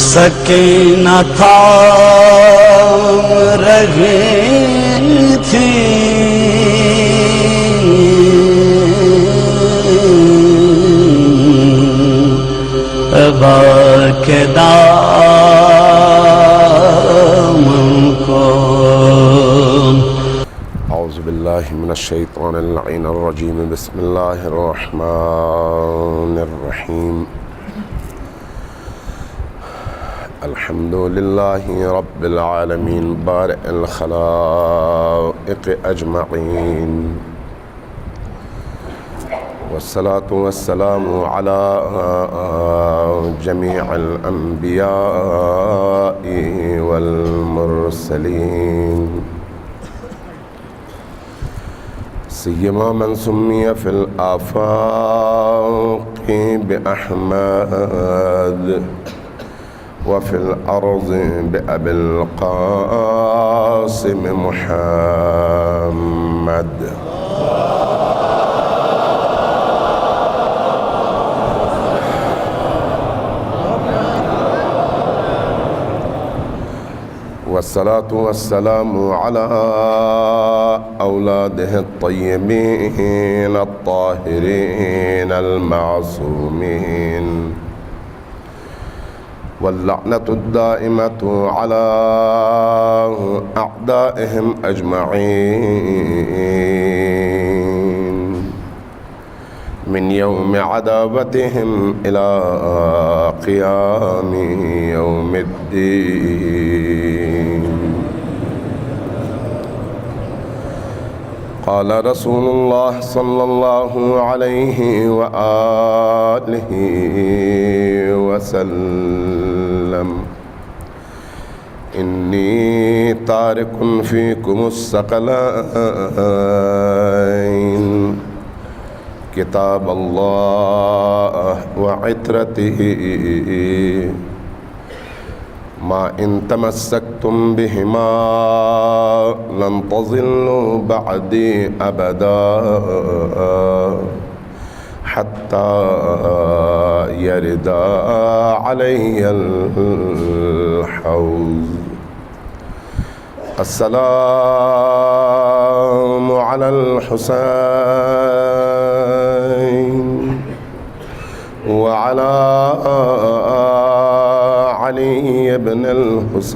سکینہ تھام رہی تھی ابا کے دامن کو. اعوذ باللہ من الشیطان اللعین الرجیم. بسم اللہ الرحمن الرحیم. الحمد للہ رب العالمین بارئ الخلائق اجمعین، والصلاة والسلام على جميع الأنبياء والمرسلين، سيما من سمي في الآفاق بأحمد وفي الأرض بأبي القاسم محمد. والصلاة والسلام على أولاده الطيبين الطاهرين المعصومين، واللعنة الدائمة على أعدائهم أجمعين من يوم عداوتهم إلى قيام يوم الدين. قال رسول الله صلى الله عليه وآله وسلم: إني تارك فيكم الثقلين، كتاب الله وعترته، ما إن تمسكتم بهما لن تضلوا بعدي أبدا حتى يرد علي الحوض. السلام على الحسين وعلى علي بن الحسين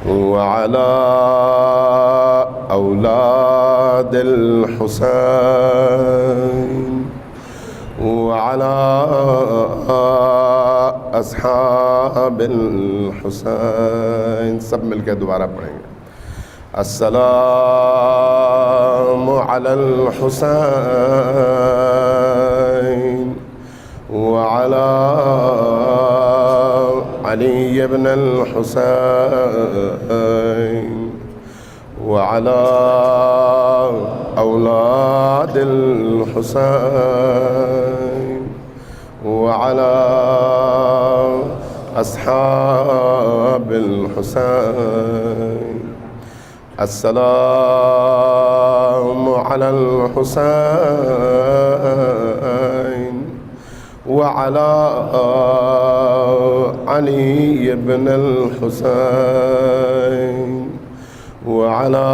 وعلى أولاد الحسين وعلى أصحاب الحسين. سب مل کے دوبارہ پڑھیں گے. السلام على الحسين وعلى علي بن الحسين وعلى أولاد الحسين وعلى أصحاب الحسين. السلام على الحسين وعلى علي بن الحسين وعلى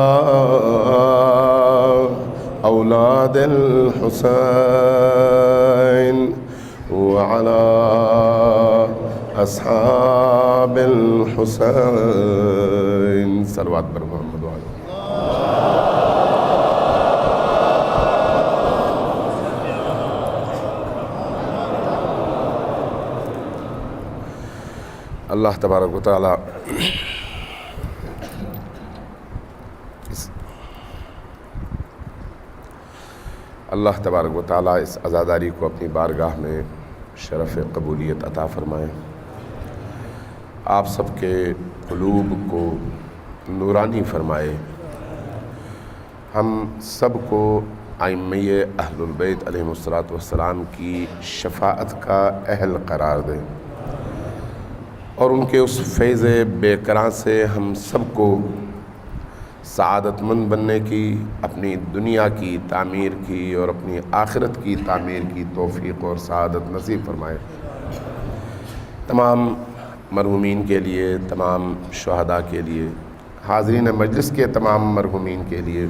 أولاد الحسين وعلى أصحاب الحسين. صلوات بر محمد وعلى اللہ تبارک و تعالی اس عزاداری کو اپنی بارگاہ میں شرف قبولیت عطا فرمائے. آپ سب کے قلوب کو نورانی فرمائے. ہم سب کو ائمہ اہل البیت علیہم الصلوۃ کی شفاعت کا اہل قرار دے، اور ان کے اس فیض بے کراں سے ہم سب کو سعادت مند بننے کی، اپنی دنیا کی تعمیر کی اور اپنی آخرت کی تعمیر کی توفیق اور سعادت نصیب فرمائے. تمام مرحومین کے لیے، تمام شہداء کے لیے، حاضرین مجلس کے تمام مرحومین کے لیے،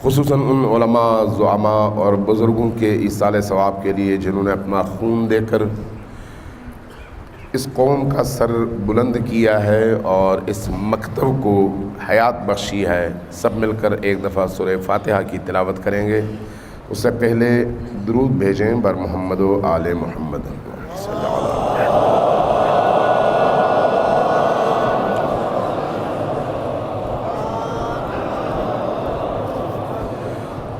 خصوصاً ان علماء، زعماء اور بزرگوں کے ایصال ثواب کے لیے جنہوں نے اپنا خون دے کر اس قوم کا سر بلند کیا ہے اور اس مکتب کو حیات بخشی ہے۔ سب مل کر ایک دفعہ سورہ فاتحہ کی تلاوت کریں گے۔ اس سے پہلے درود بھیجیں بر محمد و آل محمد صلی اللہ علیہ وسلم۔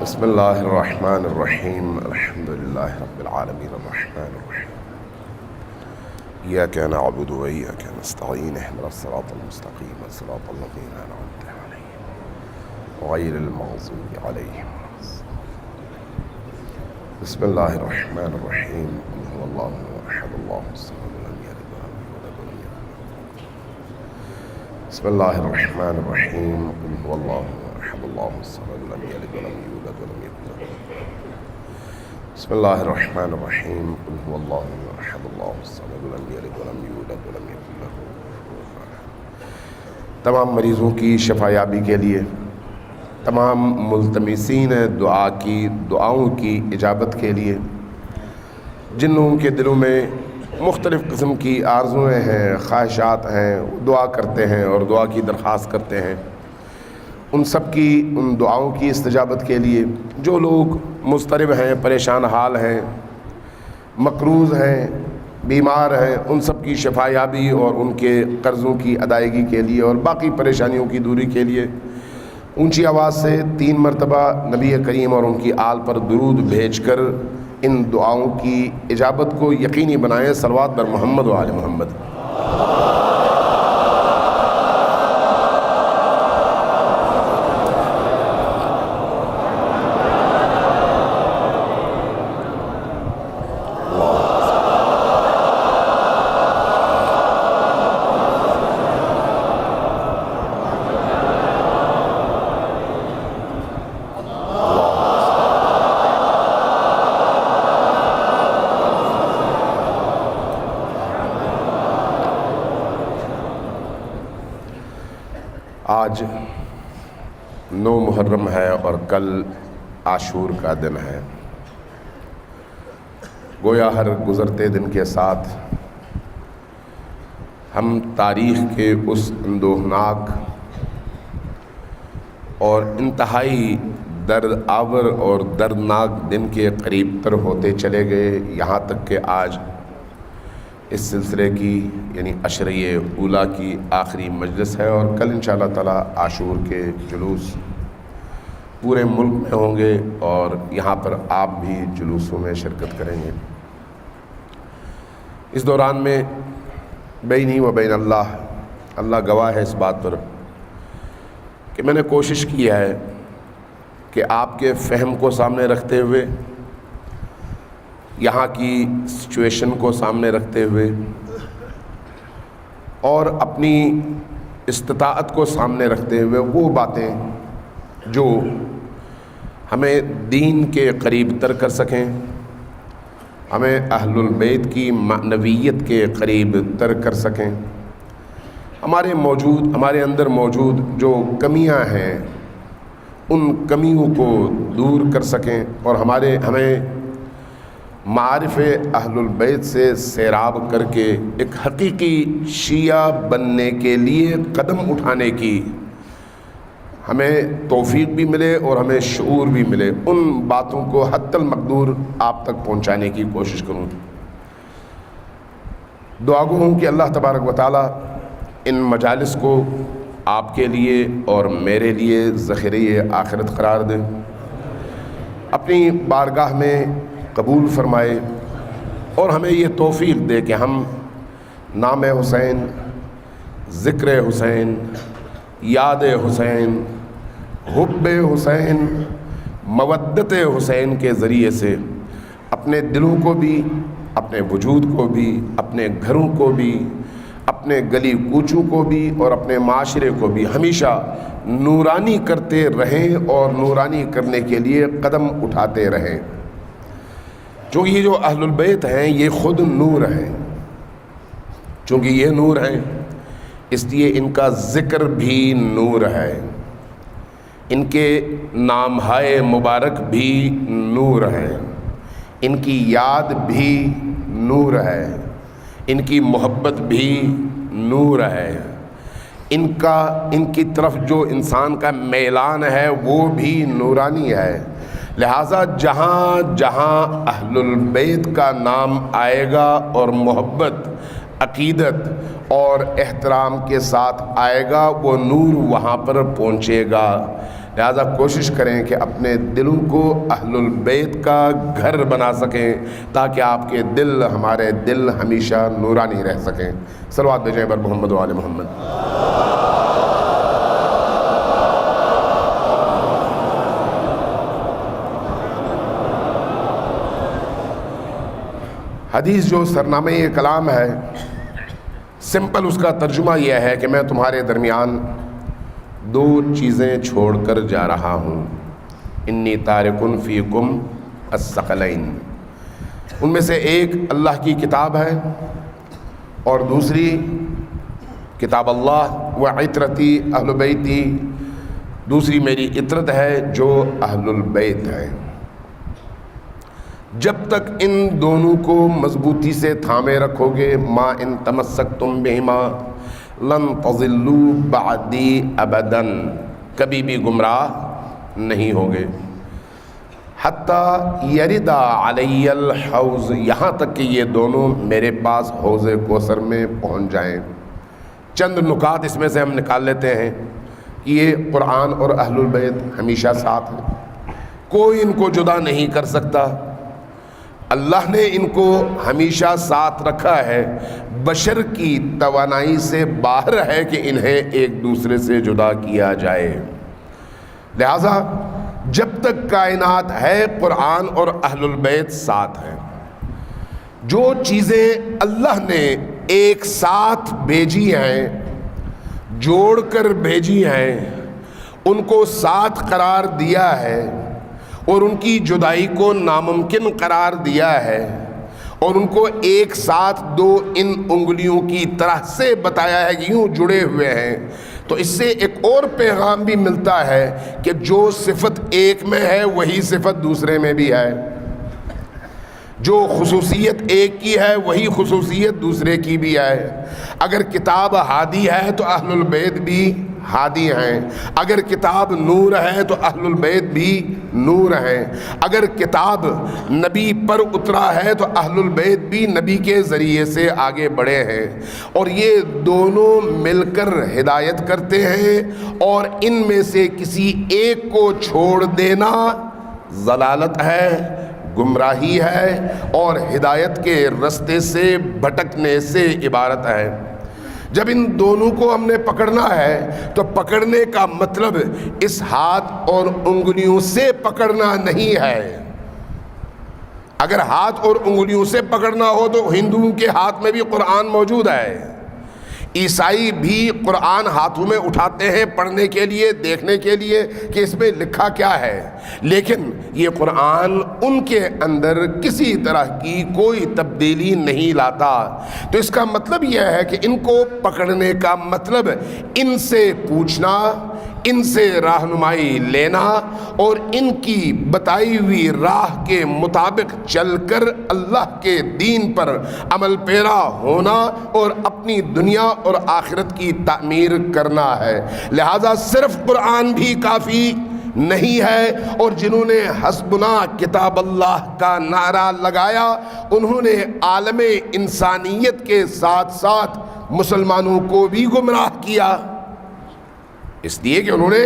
بسم اللہ الرحمن الرحیم، الحمد للہ رب العالمین، الرحمن الرحیم، ایاک نعبد و ایاک نستعین، اہدنا الصراط المستقیم، صراط الذین انعمت علیہم غیر المغضوب علیہم۔ بسم اللہ الرحمن الرحیم، قل هو اللہ احد اللہ الصمد لم یلد ولم یولد ولم یکن له۔ بسم اللہ الرحمن الرحیم، قل هو اللہ احد اللہ الصمد لم یلد ولم یولد ولم یکن له۔ بسم اللہ الرحمن الرحیم، قل هو اللہ احد اللہ الصمد لم یلد ولم یولد ولم یکن له۔ تمام مریضوں کی شفا یابی کے لیے، تمام ملتمسین دعا کی دعاؤں کی اجابت کے لیے، جن لوگوں کے دلوں میں مختلف قسم کی آرزویں ہیں، خواہشات ہیں، دعا کرتے ہیں اور دعا کی درخواست کرتے ہیں، ان سب کی ان دعاؤں کی استجابت کے لیے، جو لوگ مضطرب ہیں، پریشان حال ہیں، مقروض ہیں، بیمار ہیں، ان سب کی شفا یابی اور ان کے قرضوں کی ادائیگی کے لیے اور باقی پریشانیوں کی دوری کے لیے اونچی آواز سے 3 مرتبہ نبی کریم اور ان کی آل پر درود بھیج کر ان دعاؤں کی اجابت کو یقینی بنائیں۔ صلوات بر محمد و آل محمد۔ آج 9 محرم ہے اور کل عاشور کا دن ہے۔ گویا ہر گزرتے دن کے ساتھ ہم تاریخ کے اس اندوہناک اور انتہائی درد آور اور دردناک دن کے قریب تر ہوتے چلے گئے، یہاں تک کہ آج اس سلسلے کی یعنی عشریہ اولیٰ کی آخری مجلس ہے، اور کل انشاءاللہ تعالی عاشور کے جلوس پورے ملک میں ہوں گے اور یہاں پر آپ بھی جلوسوں میں شرکت کریں گے۔ اس دوران میں بینی و بین اللہ گواہ ہے اس بات پر کہ میں نے کوشش کی ہے کہ آپ کے فہم کو سامنے رکھتے ہوئے، یہاں کی سچویشن کو سامنے رکھتے ہوئے اور اپنی استطاعت کو سامنے رکھتے ہوئے وہ باتیں جو ہمیں دین کے قریب تر کر سکیں، ہمیں اہل البیت کی معنویت کے قریب تر کر سکیں، ہمارے اندر موجود جو کمیاں ہیں ان کمیوں کو دور کر سکیں اور ہمیں معارف اہل البیت سے سیراب کر کے ایک حقیقی شیعہ بننے کے لیے قدم اٹھانے کی ہمیں توفیق بھی ملے اور ہمیں شعور بھی ملے، ان باتوں کو حد المقدور آپ تک پہنچانے کی کوشش کروں۔ دعا گو ہوں کہ اللہ تبارک و تعالی ان مجالس کو آپ کے لیے اور میرے لیے ذخیرہ آخرت قرار دے، اپنی بارگاہ میں قبول فرمائے اور ہمیں یہ توفیق دے کہ ہم نام حسین، ذکر حسین، یاد حسین، حب حسین، مودت حسین کے ذریعے سے اپنے دلوں کو بھی، اپنے وجود کو بھی، اپنے گھروں کو بھی، اپنے گلی کوچوں کو بھی اور اپنے معاشرے کو بھی ہمیشہ نورانی کرتے رہیں اور نورانی کرنے کے لیے قدم اٹھاتے رہیں۔ چونکہ یہ جو اہل البیت ہیں یہ خود نور ہیں، چونکہ یہ نور ہیں اس لیے ان کا ذکر بھی نور ہے، ان کے نامہائے مبارک بھی نور ہیں، ان کی یاد بھی نور ہے، ان کی محبت بھی نور ہے، ان کی طرف جو انسان کا میلان ہے وہ بھی نورانی ہے۔ لہٰذا جہاں جہاں اہل البیت کا نام آئے گا اور محبت، عقیدت اور احترام کے ساتھ آئے گا وہ نور وہاں پر پہنچے گا۔ لہذا کوشش کریں کہ اپنے دلوں کو اہل البیت کا گھر بنا سکیں تاکہ آپ کے دل، ہمارے دل ہمیشہ نورانی رہ سکیں۔ صلوات بھیجیں بر محمد و آل محمد۔ حدیث جو سرنامہ یہ کلام ہے، سمپل اس کا ترجمہ یہ ہے کہ میں تمہارے درمیان دو چیزیں چھوڑ کر جا رہا ہوں، انی تارکن فیکم الثقلین۔ ان میں سے ایک اللہ کی کتاب ہے اور دوسری کتاب اللہ و عطرتی اہل بیتی، دوسری میری عطرت ہے جو اہل البیت ہے۔ جب تک ان دونوں کو مضبوطی سے تھامے رکھو گے، ما ان تمسکتم بہما لن تضلوا بعدی ابدا، کبھی بھی گمراہ نہیں ہوگے۔ حتی یردا علی الحوض، یہاں تک کہ یہ دونوں میرے پاس حوض کوثر میں پہنچ جائیں۔ چند نکات اس میں سے ہم نکال لیتے ہیں کہ یہ قرآن اور اہل البیت ہمیشہ ساتھ ہیں، کوئی ان کو جدا نہیں کر سکتا۔ اللہ نے ان کو ہمیشہ ساتھ رکھا ہے، بشر کی توانائی سے باہر ہے کہ انہیں ایک دوسرے سے جدا کیا جائے۔ لہذا جب تک کائنات ہے قرآن اور اہل البیت ساتھ ہیں۔ جو چیزیں اللہ نے ایک ساتھ بھیجی ہیں، جوڑ کر بھیجی ہیں، ان کو ساتھ قرار دیا ہے اور ان کی جدائی کو ناممکن قرار دیا ہے، اور ان کو ایک ساتھ دو ان انگلیوں کی طرح سے بتایا ہے کہ یوں جڑے ہوئے ہیں، تو اس سے ایک اور پیغام بھی ملتا ہے کہ جو صفت ایک میں ہے وہی صفت دوسرے میں بھی ہے، جو خصوصیت ایک کی ہے وہی خصوصیت دوسرے کی بھی ہے۔ اگر کتاب ہادی ہے تو اہل البیت بھی ہادی ہیں، اگر کتاب نور ہے تو اہل البیت بھی نور ہیں، اگر کتاب نبی پر اترا ہے تو اہل البیت بھی نبی کے ذریعے سے آگے بڑھے ہیں، اور یہ دونوں مل کر ہدایت کرتے ہیں، اور ان میں سے کسی ایک کو چھوڑ دینا ضلالت ہے، گمراہی ہے، اور ہدایت کے رستے سے بھٹکنے سے عبارت ہے۔ جب ان دونوں کو ہم نے پکڑنا ہے تو پکڑنے کا مطلب اس ہاتھ اور انگلیوں سے پکڑنا نہیں ہے۔ اگر ہاتھ اور انگلیوں سے پکڑنا ہو تو ہندوؤں کے ہاتھ میں بھی قرآن موجود ہے، عیسائی بھی قرآن ہاتھوں میں اٹھاتے ہیں پڑھنے کے لیے، دیکھنے کے لیے کہ اس میں لکھا کیا ہے، لیکن یہ قرآن ان کے اندر کسی طرح کی کوئی تبدیلی نہیں لاتا۔ تو اس کا مطلب یہ ہے کہ ان کو پکڑنے کا مطلب ان سے پوچھنا، ان سے رہنمائی لینا، اور ان کی بتائی ہوئی راہ کے مطابق چل کر اللہ کے دین پر عمل پیرا ہونا اور اپنی دنیا اور آخرت کی تعمیر کرنا ہے۔ لہذا صرف قرآن بھی کافی نہیں ہے، اور جنہوں نے حسبنا کتاب اللہ کا نعرہ لگایا انہوں نے عالم انسانیت کے ساتھ ساتھ مسلمانوں کو بھی گمراہ کیا، اس لیے کہ انہوں نے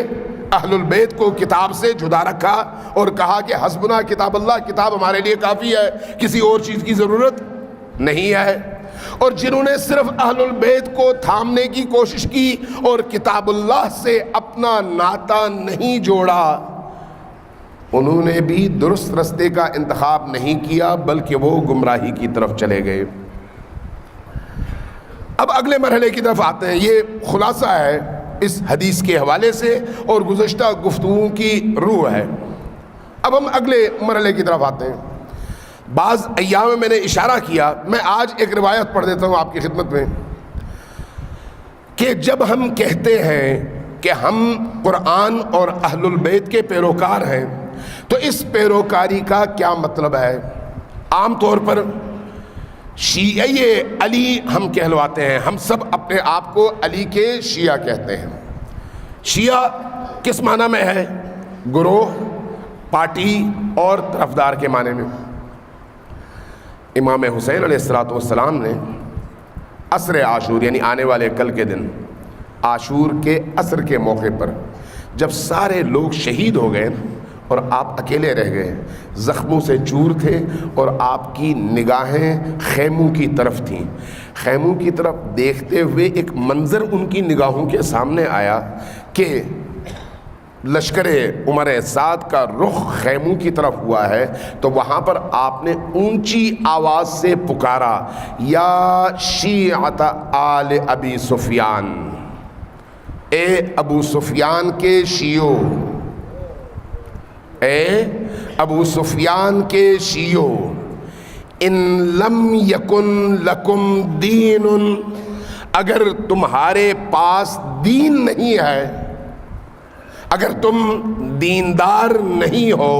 اہل البیت کو کتاب سے جدا رکھا اور کہا کہ حسبنا کتاب اللہ، کتاب ہمارے لیے کافی ہے، کسی اور چیز کی ضرورت نہیں ہے۔ اور جنہوں نے صرف اہل البیت کو تھامنے کی کوشش کی اور کتاب اللہ سے اپنا ناطہ نہیں جوڑا، انہوں نے بھی درست رستے کا انتخاب نہیں کیا بلکہ وہ گمراہی کی طرف چلے گئے۔ اب اگلے مرحلے کی طرف آتے ہیں، یہ خلاصہ ہے اس حدیث کے حوالے سے اور گزشتہ گفتگو کی روح ہے۔ اب ہم اگلے مرحلے کی طرف آتے ہیں۔ بعض ایام میں نے اشارہ کیا، میں آج ایک روایت پڑھ دیتا ہوں آپ کی خدمت میں، کہ جب ہم کہتے ہیں کہ ہم قرآن اور اہل البیت کے پیروکار ہیں تو اس پیروکاری کا کیا مطلب ہے؟ عام طور پر شیعہ علی ہم کہلواتے ہیں، ہم سب اپنے آپ کو علی کے شیعہ کہتے ہیں۔ شیعہ کس معنی میں ہے؟ گروہ، پارٹی اور طرفدار کے معنی میں۔ امام حسین علیہ السلام نے عصر عاشور یعنی آنے والے کل کے دن، عاشور کے عصر کے موقع پر جب سارے لوگ شہید ہو گئے اور آپ اکیلے رہ گئے، زخموں سے چور تھے اور آپ کی نگاہیں خیموں کی طرف تھیں، خیموں کی طرف دیکھتے ہوئے ایک منظر ان کی نگاہوں کے سامنے آیا کہ لشکر عمر سعد کا رخ خیموں کی طرف ہوا ہے، تو وہاں پر آپ نے اونچی آواز سے پکارا، یا شیعۃ آل ابی سفیان، اے ابو سفیان کے شیعو، اے ابو سفیان کے شیعو، ان لم یکن لکم دین، اگر تمہارے پاس دین نہیں ہے، اگر تم دیندار نہیں ہو،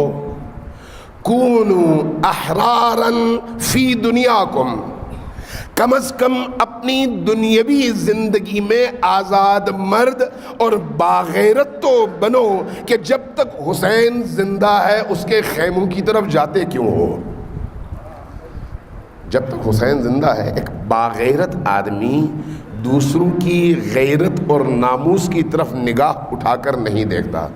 کونوا احرارا فی دنیاکم، کم از کم اپنی دنیاوی زندگی میں آزاد مرد اور باغیرت تو بنو، کہ جب تک حسین زندہ ہے اس کے خیموں کی طرف جاتے کیوں ہو؟ جب تک حسین زندہ ہے ایک باغیرت آدمی دوسروں کی غیرت اور ناموس کی طرف نگاہ اٹھا کر نہیں دیکھتا،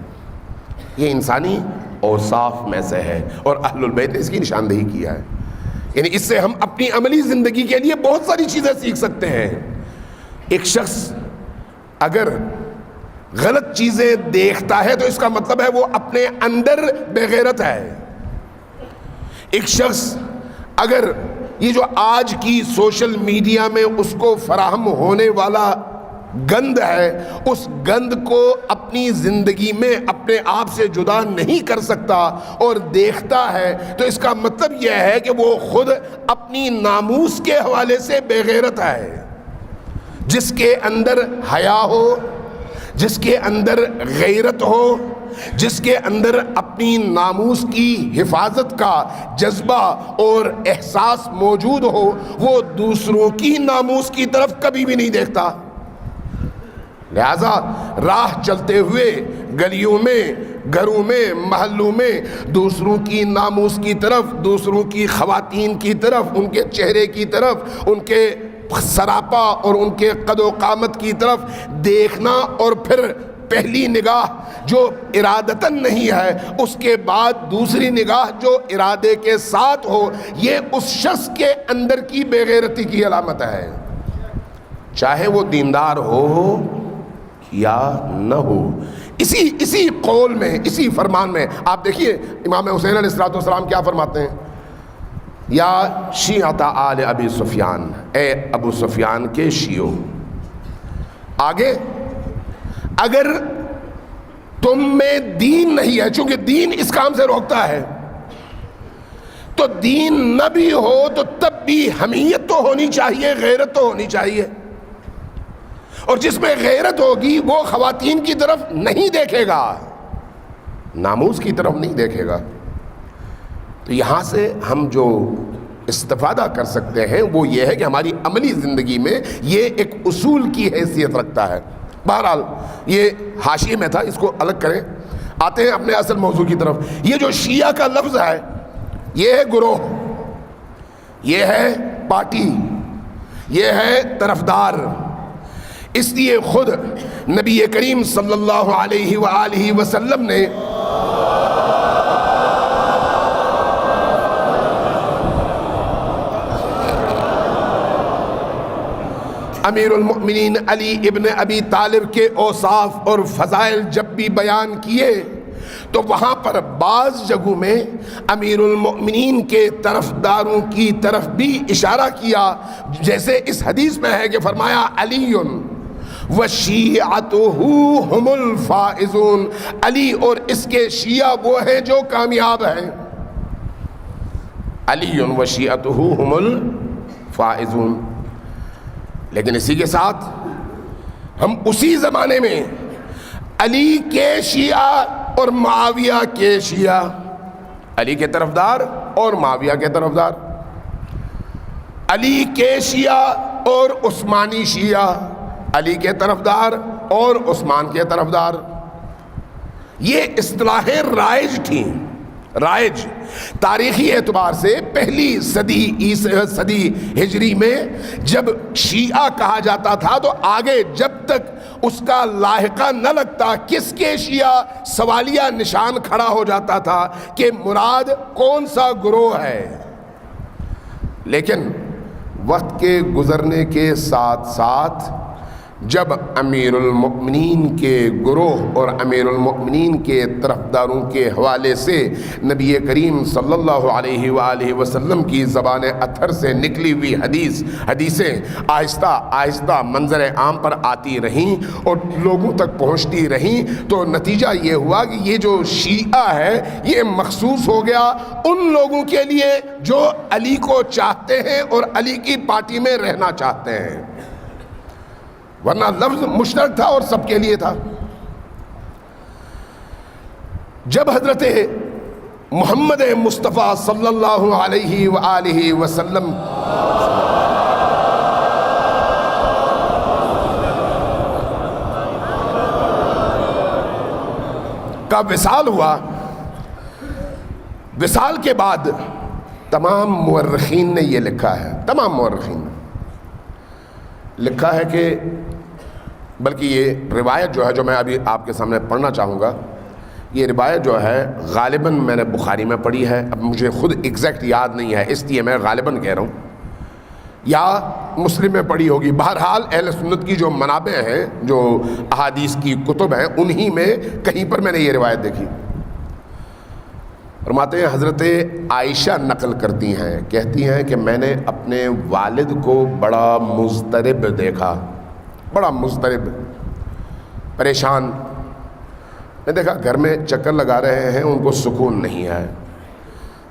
یہ انسانی اوصاف میں سے ہے، اور اہل البیت نے اس کی نشاندہی کیا ہے۔ یعنی اس سے ہم اپنی عملی زندگی کے لیے بہت ساری چیزیں سیکھ سکتے ہیں۔ ایک شخص اگر غلط چیزیں دیکھتا ہے تو اس کا مطلب ہے وہ اپنے اندر بے غیرت ہے۔ ایک شخص اگر یہ جو آج کی سوشل میڈیا میں اس کو فراہم ہونے والا گند ہے، اس گند کو اپنی زندگی میں اپنے آپ سے جدا نہیں کر سکتا اور دیکھتا ہے، تو اس کا مطلب یہ ہے کہ وہ خود اپنی ناموس کے حوالے سے بے غیرت ہے۔ جس کے اندر حیا ہو، جس کے اندر غیرت ہو، جس کے اندر اپنی ناموس کی حفاظت کا جذبہ اور احساس موجود ہو، وہ دوسروں کی ناموس کی طرف کبھی بھی نہیں دیکھتا۔ لہذا راہ چلتے ہوئے گلیوں میں، گھروں میں، محلوں میں دوسروں کی ناموس کی طرف، دوسروں کی خواتین کی طرف، ان کے چہرے کی طرف، ان کے سراپا اور ان کے قد و قامت کی طرف دیکھنا، اور پھر پہلی نگاہ جو ارادتاً نہیں ہے، اس کے بعد دوسری نگاہ جو ارادے کے ساتھ ہو، یہ اس شخص کے اندر کی بے غیرتی کی علامت ہے، چاہے وہ دیندار ہو یا نہ ہو۔ اسی قول میں، اسی فرمان میں آپ دیکھیے امام حسین علیہ السلام کیا فرماتے ہیں، یا شیعۃ آل ابی سفیان، اے ابو سفیان کے شیعو۔ آگے، اگر تم میں دین نہیں ہے، چونکہ دین اس کام سے روکتا ہے، تو دین نہ بھی ہو تو تب بھی حمیت تو ہونی چاہیے، غیرت تو ہونی چاہیے، اور جس میں غیرت ہوگی وہ خواتین کی طرف نہیں دیکھے گا، ناموس کی طرف نہیں دیکھے گا۔ تو یہاں سے ہم جو استفادہ کر سکتے ہیں وہ یہ ہے کہ ہماری عملی زندگی میں یہ ایک اصول کی حیثیت رکھتا ہے۔ بہرحال یہ حاشیے میں تھا، اس کو الگ کریں، آتے ہیں اپنے اصل موضوع کی طرف۔ یہ جو شیعہ کا لفظ ہے، یہ ہے گروہ، یہ ہے پارٹی، یہ ہے طرفدار۔ اس لیے خود نبی کریم صلی اللہ علیہ وآلہ وسلم نے امیر المؤمنین علی ابن ابی طالب کے اوصاف اور فضائل جب بھی بیان کیے تو وہاں پر بعض جگہوں میں امیر المؤمنین کے طرفداروں کی طرف بھی اشارہ کیا، جیسے اس حدیث میں ہے کہ فرمایا علی وشیعتہ ہم الفائزون، علی اور اس کے شیعہ وہ ہیں جو کامیاب ہیں۔ علی و شیعتہ ہم الفائزون. لیکن اسی کے ساتھ ہم اسی زمانے میں علی کے شیعہ اور معاویہ کے شیعہ، علی کے طرفدار اور معاویہ کے طرفدار، علی کے شیعہ اور عثمانی شیعہ، علی کے طرفدار اور عثمان کے طرفدار. یہ اصطلاحیں رائج تھیں، رائج. تاریخی اعتبار سے پہلی صدی ہجری میں جب شیعہ کہا جاتا تھا تو آگے جب تک اس کا لاحقہ نہ لگتا کس کے شیعہ، سوالیہ نشان کھڑا ہو جاتا تھا کہ مراد کون سا گروہ ہے. لیکن وقت کے گزرنے کے ساتھ ساتھ جب امیر المؤمنین کے گروہ اور امیر المؤمنین کے طرفداروں کے حوالے سے نبی کریم صلی اللہ علیہ وآلہ وسلم کی زبان اطہر سے نکلی ہوئی حدیثیں آہستہ آہستہ منظر عام پر آتی رہیں اور لوگوں تک پہنچتی رہیں، تو نتیجہ یہ ہوا کہ یہ جو شیعہ ہے یہ مخصوص ہو گیا ان لوگوں کے لیے جو علی کو چاہتے ہیں اور علی کی پارٹی میں رہنا چاہتے ہیں، ورنہ لفظ مشترک تھا اور سب کے لیے تھا. جب حضرت محمد مصطفیٰ صلی اللہ علیہ وآلہ وسلم کا وصال ہوا، وصال کے بعد تمام مورخین نے یہ لکھا ہے، تمام مورخین نے لکھا ہے کہ، بلکہ یہ روایت جو ہے جو میں ابھی آپ کے سامنے پڑھنا چاہوں گا، یہ روایت جو ہے غالباً میں نے بخاری میں پڑھی ہے، اب مجھے خود ایگزیکٹ یاد نہیں ہے اس لیے میں غالباً کہہ رہا ہوں، یا مسلم میں پڑھی ہوگی. بہرحال اہل سنت کی جو منابع ہیں، جو احادیث کی کتب ہیں، انہی میں کہیں پر میں نے یہ روایت دیکھی. فرماتے ہیں حضرت عائشہ نقل کرتی ہیں، کہتی ہیں کہ میں نے اپنے والد کو بڑا مضطرب دیکھا، بڑا مضطرب، پریشان. میں دیکھا گھر میں چکر لگا رہے ہیں، ان کو سکون نہیں ہے.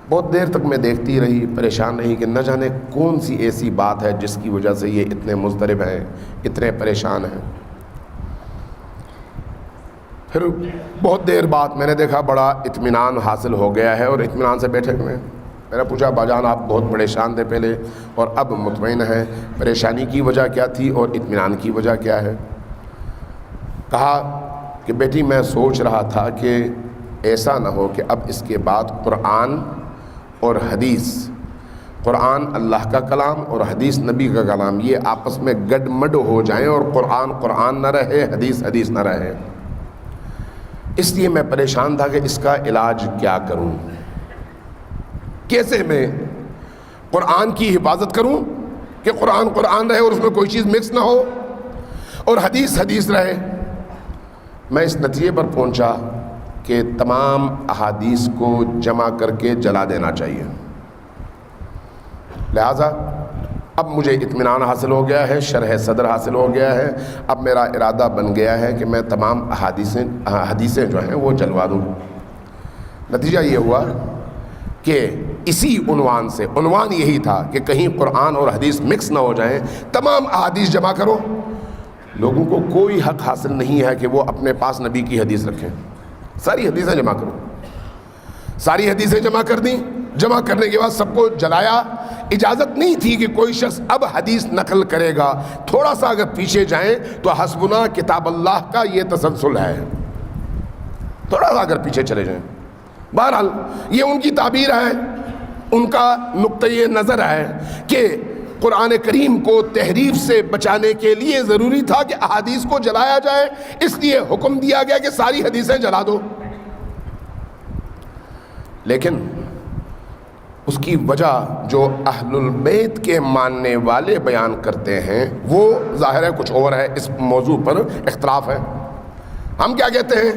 بہت دیر تک میں دیکھتی رہی، پریشان رہی کہ نہ جانے کون سی ایسی بات ہے جس کی وجہ سے یہ اتنے مضطرب ہیں، اتنے پریشان ہیں. پھر بہت دیر بعد میں نے دیکھا بڑا اطمینان حاصل ہو گیا ہے اور اطمینان سے بیٹھے ہوئے ہیں. میں نے پوچھا باجان آپ بہت پریشان تھے پہلے اور اب مطمئن ہیں، پریشانی کی وجہ کیا تھی اور اطمینان کی وجہ کیا ہے؟ کہا کہ بیٹی میں سوچ رہا تھا کہ ایسا نہ ہو کہ اب اس کے بعد قرآن اور حدیث، قرآن اللہ کا کلام اور حدیث نبی کا کلام، یہ آپس میں گڈ مڈ ہو جائیں اور قرآن قرآن نہ رہے، حدیث حدیث نہ رہے. اس لیے میں پریشان تھا کہ اس کا علاج کیا کروں، کیسے میں قرآن کی حفاظت کروں کہ قرآن قرآن رہے اور اس میں کوئی چیز مکس نہ ہو اور حدیث حدیث رہے. میں اس نتیجے پر پہنچا کہ تمام احادیث کو جمع کر کے جلا دینا چاہیے. لہذا اب مجھے اطمینان حاصل ہو گیا ہے، شرح صدر حاصل ہو گیا ہے. اب میرا ارادہ بن گیا ہے کہ میں تمام حدیثیں جو ہیں وہ جلوا دوں. نتیجہ یہ ہوا کہ اسی عنوان سے، عنوان یہی تھا کہ کہیں قرآن اور حدیث مکس نہ ہو جائیں، تمام احادیث جمع کرو. لوگوں کو کوئی حق حاصل نہیں ہے کہ وہ اپنے پاس نبی کی حدیث رکھیں. ساری حدیثیں جمع کرو. ساری حدیثیں جمع کر دیں. جمع کرنے کے بعد سب کو جلایا. اجازت نہیں تھی کہ کوئی شخص اب حدیث نقل کرے گا. تھوڑا سا اگر پیچھے جائیں تو حسبنا کتاب اللہ کا یہ تسلسل ہے. تھوڑا سا اگر پیچھے چلے جائیں. بہرحال یہ ان کی تعبیر ہے، ان کا نقطۂ نظر ہے کہ قرآن کریم کو تحریف سے بچانے کے لیے ضروری تھا کہ احادیث کو جلایا جائے، اس لیے حکم دیا گیا کہ ساری حدیثیں جلا دو. لیکن اس کی وجہ جو اہل البیت کے ماننے والے بیان کرتے ہیں وہ ظاہر ہے کچھ اور ہے. اس موضوع پر اختلاف ہے. ہم کیا کہتے ہیں؟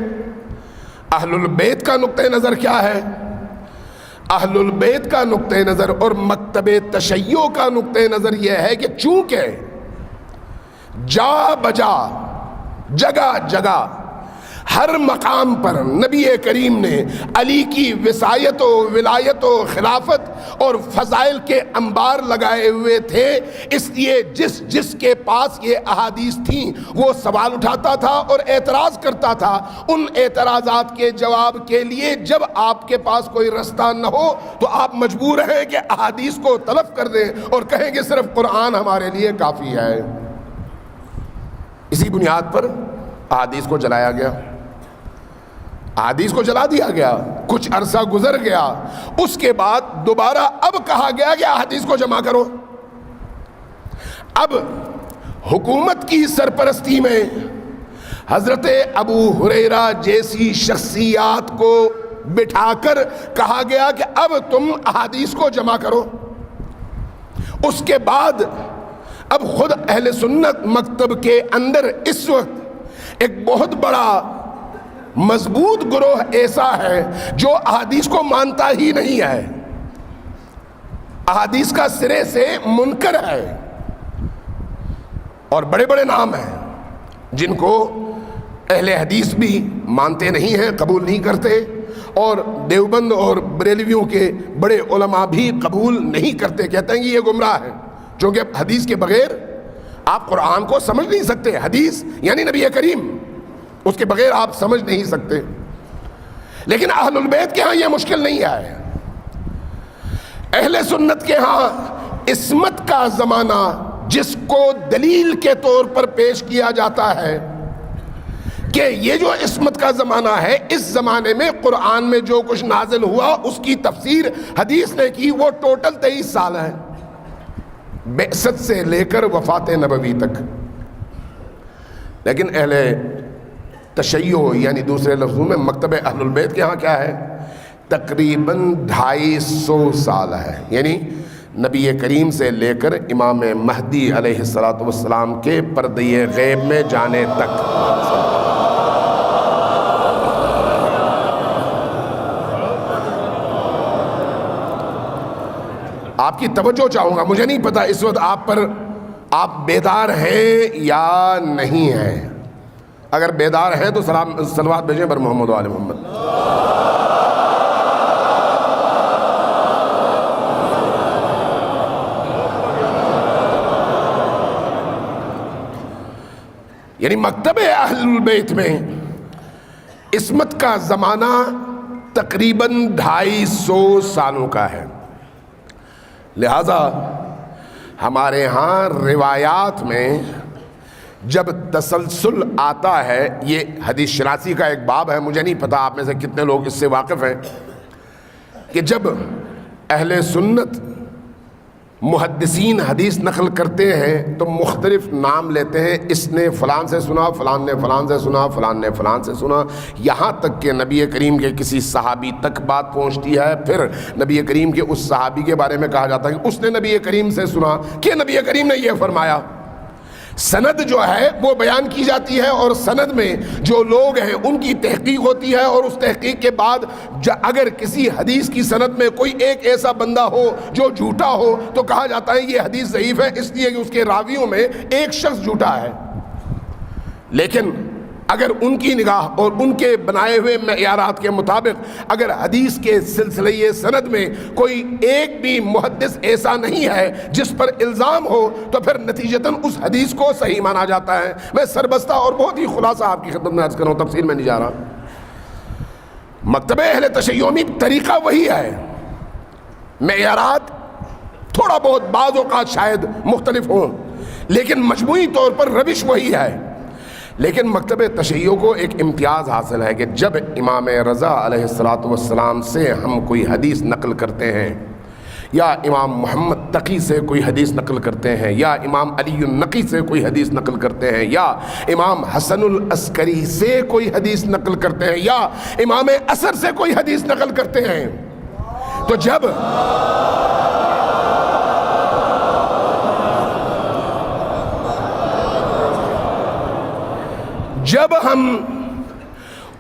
اہل البیت کا نقطۂ نظر کیا ہے؟ اہل البیت کا نقطۂ نظر اور مکتب تشیع کا نقطۂ نظر یہ ہے کہ چونکہ جا بجا، جگہ جگہ ہر مقام پر نبی کریم نے علی کی وصایت و ولایت و خلافت اور فضائل کے انبار لگائے ہوئے تھے، اس لیے جس کے پاس یہ احادیث تھیں وہ سوال اٹھاتا تھا اور اعتراض کرتا تھا۔ ان اعتراضات کے جواب کے لیے جب آپ کے پاس کوئی رستہ نہ ہو تو آپ مجبور ہیں کہ احادیث کو تلف کر دیں اور کہیں کہ صرف قرآن ہمارے لیے کافی ہے۔ اسی بنیاد پر احادیث کو جلایا گیا، احادیث کو جلا دیا گیا۔ کچھ عرصہ گزر گیا، اس کے بعد دوبارہ اب کہا گیا کہ احادیث کو جمع کرو۔ اب حکومت کی سرپرستی میں حضرت ابو ہریرہ جیسی شخصیات کو بٹھا کر کہا گیا کہ اب تم احادیث کو جمع کرو۔ اس کے بعد اب خود اہل سنت مکتب کے اندر اس وقت ایک بہت بڑا مضبوط گروہ ایسا ہے جو احادیث کو مانتا ہی نہیں ہے، احادیث کا سرے سے منکر ہے، اور بڑے بڑے نام ہیں جن کو اہل حدیث بھی مانتے نہیں ہیں، قبول نہیں کرتے، اور دیوبند اور بریلویوں کے بڑے علماء بھی قبول نہیں کرتے، کہتے ہیں کہ یہ گمراہ ہے، چونکہ حدیث کے بغیر آپ قرآن کو سمجھ نہیں سکتے۔ حدیث یعنی نبی کریم، اس کے بغیر آپ سمجھ نہیں سکتے۔ لیکن اہل البیت کے ہاں یہ مشکل نہیں ہے۔ اہل سنت کے ہاں عصمت کا زمانہ جس کو دلیل کے طور پر پیش کیا جاتا ہے کہ یہ جو عصمت کا زمانہ ہے، اس زمانے میں قرآن میں جو کچھ نازل ہوا اس کی تفسیر حدیث نے کی، وہ ٹوٹل 23 سال ہے، بعثت سے لے کر وفات نبوی تک۔ لیکن اہل تشیع یعنی دوسرے لفظوں میں مکتب اہل البیت کے ہاں کیا ہے؟ تقریباً 250 سال ہے، یعنی نبی کریم سے لے کر امام مہدی علیہ السلام کے پردے غیب میں جانے تک۔ آپ کی توجہ چاہوں گا، مجھے نہیں پتا اس وقت آپ بیدار ہیں یا نہیں ہیں۔ اگر بیدار ہیں تو صلوات بھیجیں بر محمد و آل محمد۔ یعنی مکتب اہل البیت میں عصمت کا زمانہ تقریباً 250 سالوں کا ہے، لہذا ہمارے ہاں روایات میں جب تسلسل آتا ہے، یہ حدیث شناسی کا ایک باب ہے، مجھے نہیں پتا آپ میں سے کتنے لوگ اس سے واقف ہیں، کہ جب اہل سنت محدثین حدیث نقل کرتے ہیں تو مختلف نام لیتے ہیں، اس نے فلان سے سنا، فلان نے فلان سے سنا، فلان نے فلان سے سنا، یہاں تک کہ نبی کریم کے کسی صحابی تک بات پہنچتی ہے، پھر نبی کریم کے اس صحابی کے بارے میں کہا جاتا ہے کہ اس نے نبی کریم سے سنا کہ نبی کریم نے یہ فرمایا۔ سند جو ہے وہ بیان کی جاتی ہے، اور سند میں جو لوگ ہیں ان کی تحقیق ہوتی ہے، اور اس تحقیق کے بعد اگر کسی حدیث کی سند میں کوئی ایک ایسا بندہ ہو جو جھوٹا ہو تو کہا جاتا ہے یہ حدیث ضعیف ہے، اس لیے کہ اس کے راویوں میں ایک شخص جھوٹا ہے۔ لیکن اگر ان کی نگاہ اور ان کے بنائے ہوئے معیارات کے مطابق اگر حدیث کے سلسلے سند میں کوئی ایک بھی محدث ایسا نہیں ہے جس پر الزام ہو تو پھر نتیجتاً اس حدیث کو صحیح مانا جاتا ہے۔ میں سربستہ اور بہت ہی خلاصہ آپ کی خدمت میں عرض کر رہا ہوں، تفصیل میں نہیں جا رہا۔ مکتب اہل تشیع میں طریقہ وہی ہے، معیارات تھوڑا بہت بعض اوقات شاید مختلف ہوں، لیکن مجموعی طور پر روش وہی ہے۔ لیکن مکتب تشیع کو ایک امتیاز حاصل ہے کہ جب امام رضا علیہ السلام سے ہم کوئی حدیث نقل کرتے ہیں، یا امام محمد تقی سے کوئی حدیث نقل کرتے ہیں، یا امام علی النقی سے کوئی حدیث نقل کرتے ہیں، یا امام حسن العسکری سے کوئی حدیث نقل کرتے ہیں، یا امام اثر سے کوئی حدیث نقل کرتے ہیں، تو جب ہم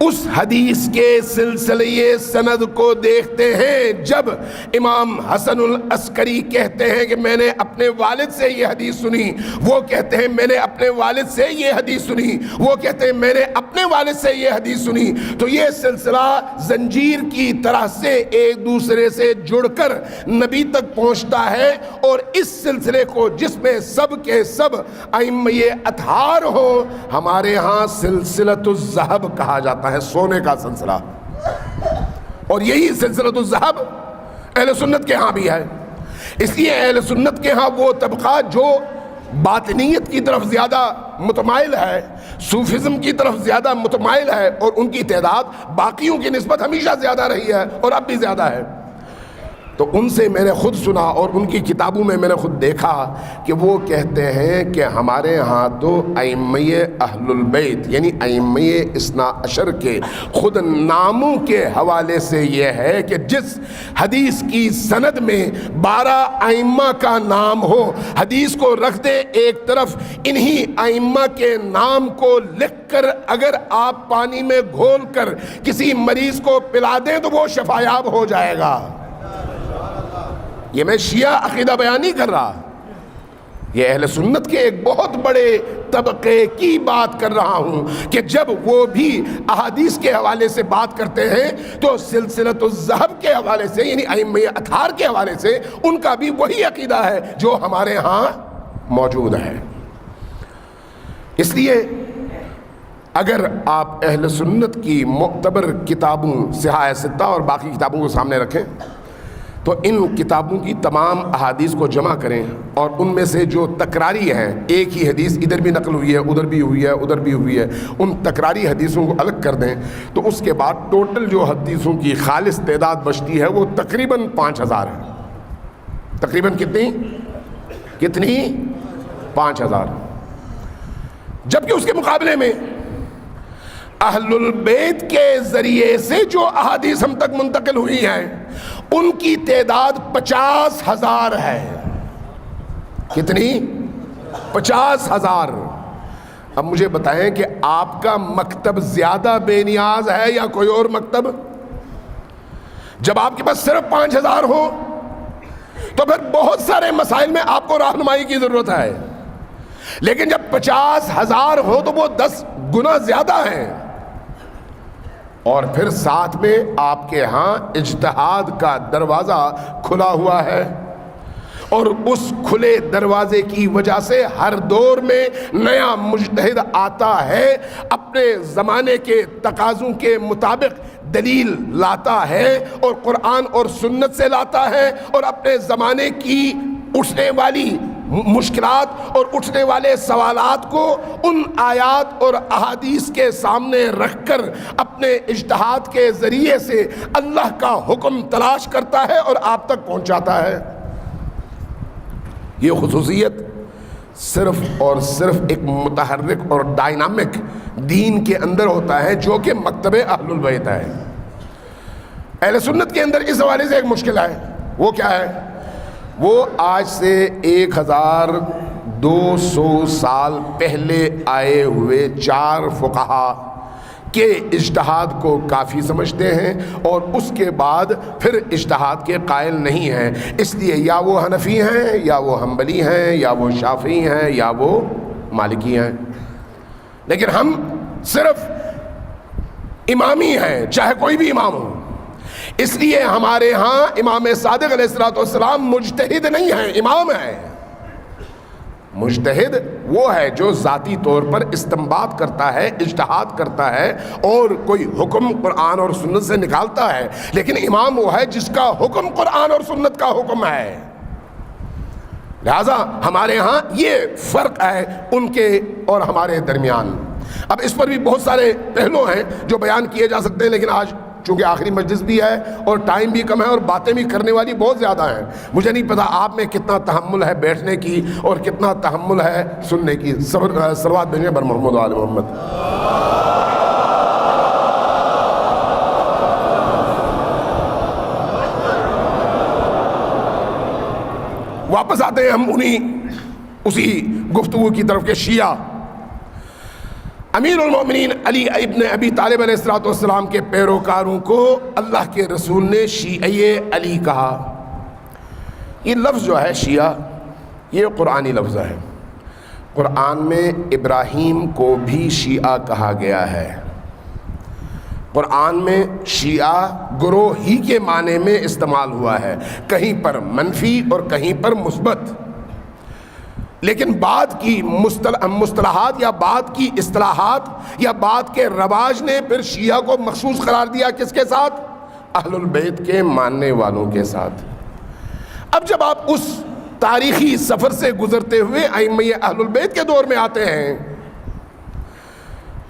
اس حدیث کے سلسلے سند کو دیکھتے ہیں جب امام حسن العسکری کہتے ہیں کہ میں نے اپنے والد سے یہ حدیث سنی، وہ کہتے ہیں میں نے اپنے والد سے یہ حدیث سنی، وہ کہتے ہیں میں نے اپنے والد سے یہ حدیث سنی، تو یہ سلسلہ زنجیر کی طرح سے ایک دوسرے سے جڑ کر نبی تک پہنچتا ہے، اور اس سلسلے کو جس میں سب کے سب ائمہ اطہار ہو، ہمارے ہاں سلسلۃ الذہب کہا جاتا ہے، سونے کا سلسلہ۔ اور یہی سلسلۃ الذہب اہل سنت کے ہاں بھی ہے۔ اس لیے اہل سنت کے ہاں وہ طبقہ جو باطنیت کی طرف زیادہ متمائل ہے، صوفیزم کی طرف زیادہ متمائل ہے، اور ان کی تعداد باقیوں کی نسبت ہمیشہ زیادہ رہی ہے اور اب بھی زیادہ ہے، تو ان سے میں نے خود سنا اور ان کی کتابوں میں میں نے خود دیکھا کہ وہ کہتے ہیں کہ ہمارے ہاں تو ائمہ اہل البیت یعنی ائمہ اثنا عشر کے خود ناموں کے حوالے سے یہ ہے کہ جس حدیث کی سند میں 12 ائمہ کا نام ہو، حدیث کو رکھ دے ایک طرف، انہی ائمہ کے نام کو لکھ کر اگر آپ پانی میں گھول کر کسی مریض کو پلا دیں تو وہ شفایاب ہو جائے گا۔ یہ میں شیعہ عقیدہ بیان نہیں کر رہا، یہ اہل سنت کے ایک بہت بڑے طبقے کی بات کر رہا ہوں کہ جب وہ بھی احادیث کے حوالے سے بات کرتے ہیں تو سلسلۃ الذہب کے حوالے سے یعنی ائمہ اطہار کے حوالے سے ان کا بھی وہی عقیدہ ہے جو ہمارے ہاں موجود ہے۔ اس لیے اگر آپ اہل سنت کی معتبر کتابوں صحاح ستہ اور باقی کتابوں کو سامنے رکھیں تو ان کتابوں کی تمام احادیث کو جمع کریں، اور ان میں سے جو تکراری ہیں، ایک ہی حدیث ادھر بھی نقل ہوئی ہے ادھر بھی ہوئی ہے ادھر بھی ہوئی ہے، ان تکراری حدیثوں کو الگ کر دیں، تو اس کے بعد ٹوٹل جو حدیثوں کی خالص تعداد بچتی ہے وہ تقریباً 5000 ہے۔ تقریباً کتنی 5000، جبکہ اس کے مقابلے میں اہل البیت کے ذریعے سے جو احادیث ہم تک منتقل ہوئی ہیں ان کی تعداد 50,000 ہے۔ کتنی؟ 50,000۔ اب مجھے بتائیں کہ آپ کا مکتب زیادہ بے نیاز ہے یا کوئی اور مکتب؟ جب آپ کے پاس صرف 5000 ہو تو پھر بہت سارے مسائل میں آپ کو رہنمائی کی ضرورت ہے، لیکن جب 50,000 ہو تو وہ 10 گنا زیادہ ہیں، اور پھر ساتھ میں آپ کے ہاں اجتہاد کا دروازہ کھلا ہوا ہے، اور اس کھلے دروازے کی وجہ سے ہر دور میں نیا مجتہد آتا ہے، اپنے زمانے کے تقاضوں کے مطابق دلیل لاتا ہے اور قرآن اور سنت سے لاتا ہے، اور اپنے زمانے کی اٹھنے والی مشکلات اور اٹھنے والے سوالات کو ان آیات اور احادیث کے سامنے رکھ کر اپنے اجتہاد کے ذریعے سے اللہ کا حکم تلاش کرتا ہے اور آپ تک پہنچاتا ہے۔ یہ خصوصیت صرف اور صرف ایک متحرک اور ڈائنامک دین کے اندر ہوتا ہے جو کہ مکتب اہل البیت ہے۔ اہل سنت کے اندر اس حوالے سے ایک مشکل ہے، وہ کیا ہے؟ وہ آج سے 1200 سال پہلے آئے ہوئے 4 فقہا کے اجتہاد کو کافی سمجھتے ہیں، اور اس کے بعد پھر اجتہاد کے قائل نہیں ہیں، اس لیے یا وہ حنفی ہیں یا وہ حنبلی ہیں یا وہ شافعی ہیں یا وہ مالکی ہیں، لیکن ہم صرف امامی ہیں، چاہے کوئی بھی امام ہو۔ اس لیے ہمارے ہاں امام صادق علیہ الصلوۃ والسلام مجتہد نہیں ہیں، امام ہیں۔ مجتہد وہ ہے جو ذاتی طور پر استنباط کرتا ہے، اجتہاد کرتا ہے اور کوئی حکم قرآن اور سنت سے نکالتا ہے، لیکن امام وہ ہے جس کا حکم قرآن اور سنت کا حکم ہے۔ لہذا ہمارے ہاں یہ فرق ہے ان کے اور ہمارے درمیان۔ اب اس پر بھی بہت سارے پہلو ہیں جو بیان کیے جا سکتے ہیں، لیکن آج چونکہ آخری مجلس بھی ہے اور ٹائم بھی کم ہے اور باتیں بھی کرنے والی بہت زیادہ ہیں، مجھے نہیں پتا آپ میں کتنا تحمل ہے بیٹھنے کی اور کتنا تحمل ہے سننے کی۔ صلوات بھیجیں بر محمد و آل محمد۔ واپس آتے ہیں ہم اسی گفتگو کی طرف کہ شیعہ امیر المومنین علی ابن ابی طالب علیہ السلام کے پیروکاروں کو اللہ کے رسول نے شیعہ علی کہا۔ یہ لفظ جو ہے شیعہ، یہ قرآنی لفظ ہے۔ قرآن میں ابراہیم کو بھی شیعہ کہا گیا ہے۔ قرآن میں شیعہ گروہ ہی کے معنی میں استعمال ہوا ہے، کہیں پر منفی اور کہیں پر مثبت، لیکن بعد کی مصطلحات یا بعد کی اصطلاحات یا بعد کے رواج نے پھر شیعہ کو مخصوص قرار دیا، کس کے ساتھ؟ اہل البیت کے ماننے والوں کے ساتھ۔ اب جب آپ اس تاریخی سفر سے گزرتے ہوئے ائمہ اہل البیت کے دور میں آتے ہیں،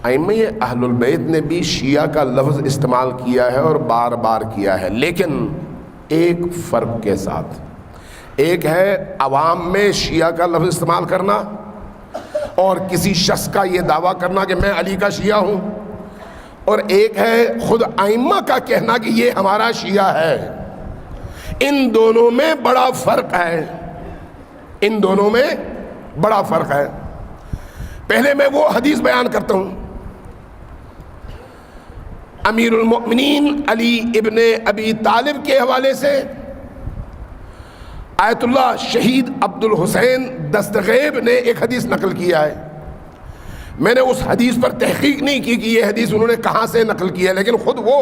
ائمہ اہل البیت نے بھی شیعہ کا لفظ استعمال کیا ہے اور بار بار کیا ہے، لیکن ایک فرق کے ساتھ۔ ایک ہے عوام میں شیعہ کا لفظ استعمال کرنا اور کسی شخص کا یہ دعویٰ کرنا کہ میں علی کا شیعہ ہوں، اور ایک ہے خود ائمہ کا کہنا کہ یہ ہمارا شیعہ ہے۔ ان دونوں میں بڑا فرق ہے، ان دونوں میں بڑا فرق ہے۔ پہلے میں وہ حدیث بیان کرتا ہوں۔ امیر المؤمنین علی ابن ابی طالب کے حوالے سے آیت اللہ شہید عبد الحسین دستغیب نے ایک حدیث نقل کیا ہے۔ میں نے اس حدیث پر تحقیق نہیں کی کہ یہ حدیث انہوں نے کہاں سے نقل کی ہے، لیکن خود وہ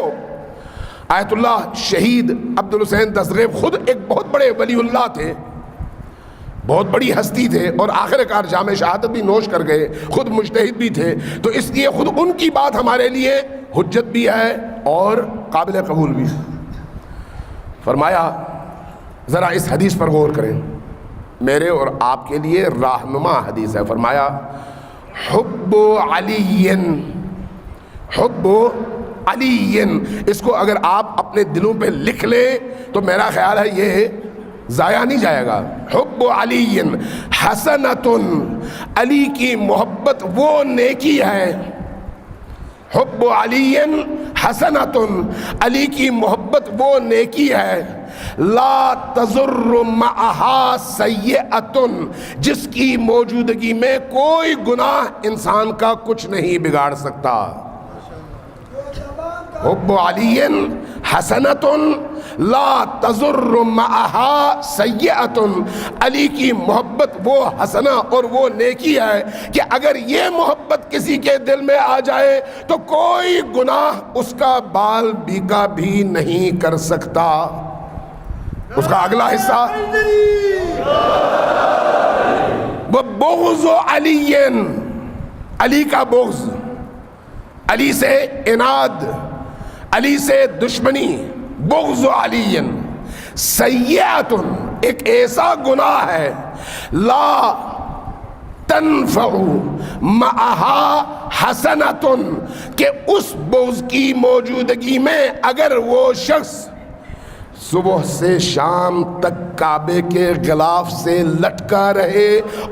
آیت اللہ شہید عبد الحسین دستغیب خود ایک بہت بڑے ولی اللہ تھے، بہت بڑی ہستی تھے، اور آخر کار جام شہادت بھی نوش کر گئے، خود مجتہد بھی تھے، تو اس لیے خود ان کی بات ہمارے لیے حجت بھی ہے اور قابل قبول بھی۔ فرمایا ذرا اس حدیث پر غور کریں، میرے اور آپ کے لیے راہنما حدیث ہے۔ فرمایا حب علی، حب علی، اس کو اگر آپ اپنے دلوں پہ لکھ لیں تو میرا خیال ہے یہ ضائع نہیں جائے گا۔ حب علی حسنۃ، علی کی محبت وہ نیکی ہے۔ حب علی حسنۃ، علی کی محبت وہ نیکی ہے، لا تضر معہا سیئۃ، جس کی موجودگی میں کوئی گناہ انسان کا کچھ نہیں بگاڑ سکتا۔ حب علی حسنۃ لا تضر معہا سیئۃ، علی کی محبت وہ حسنہ اور وہ نیکی ہے کہ اگر یہ محبت کسی کے دل میں آ جائے تو کوئی گناہ اس کا بال بیکا بھی نہیں کر سکتا۔ اس کا اگلا حصہ وہ بغض علی، علی کا بغض، علی سے عناد، علی سے دشمنی، بغض علی سیئۃ، ایک ایسا گناہ ہے لا تنفع معہا حسنۃ، کہ اس بغض کی موجودگی میں اگر وہ شخص صبح سے شام تک کعبے کے غلاف سے لٹکا رہے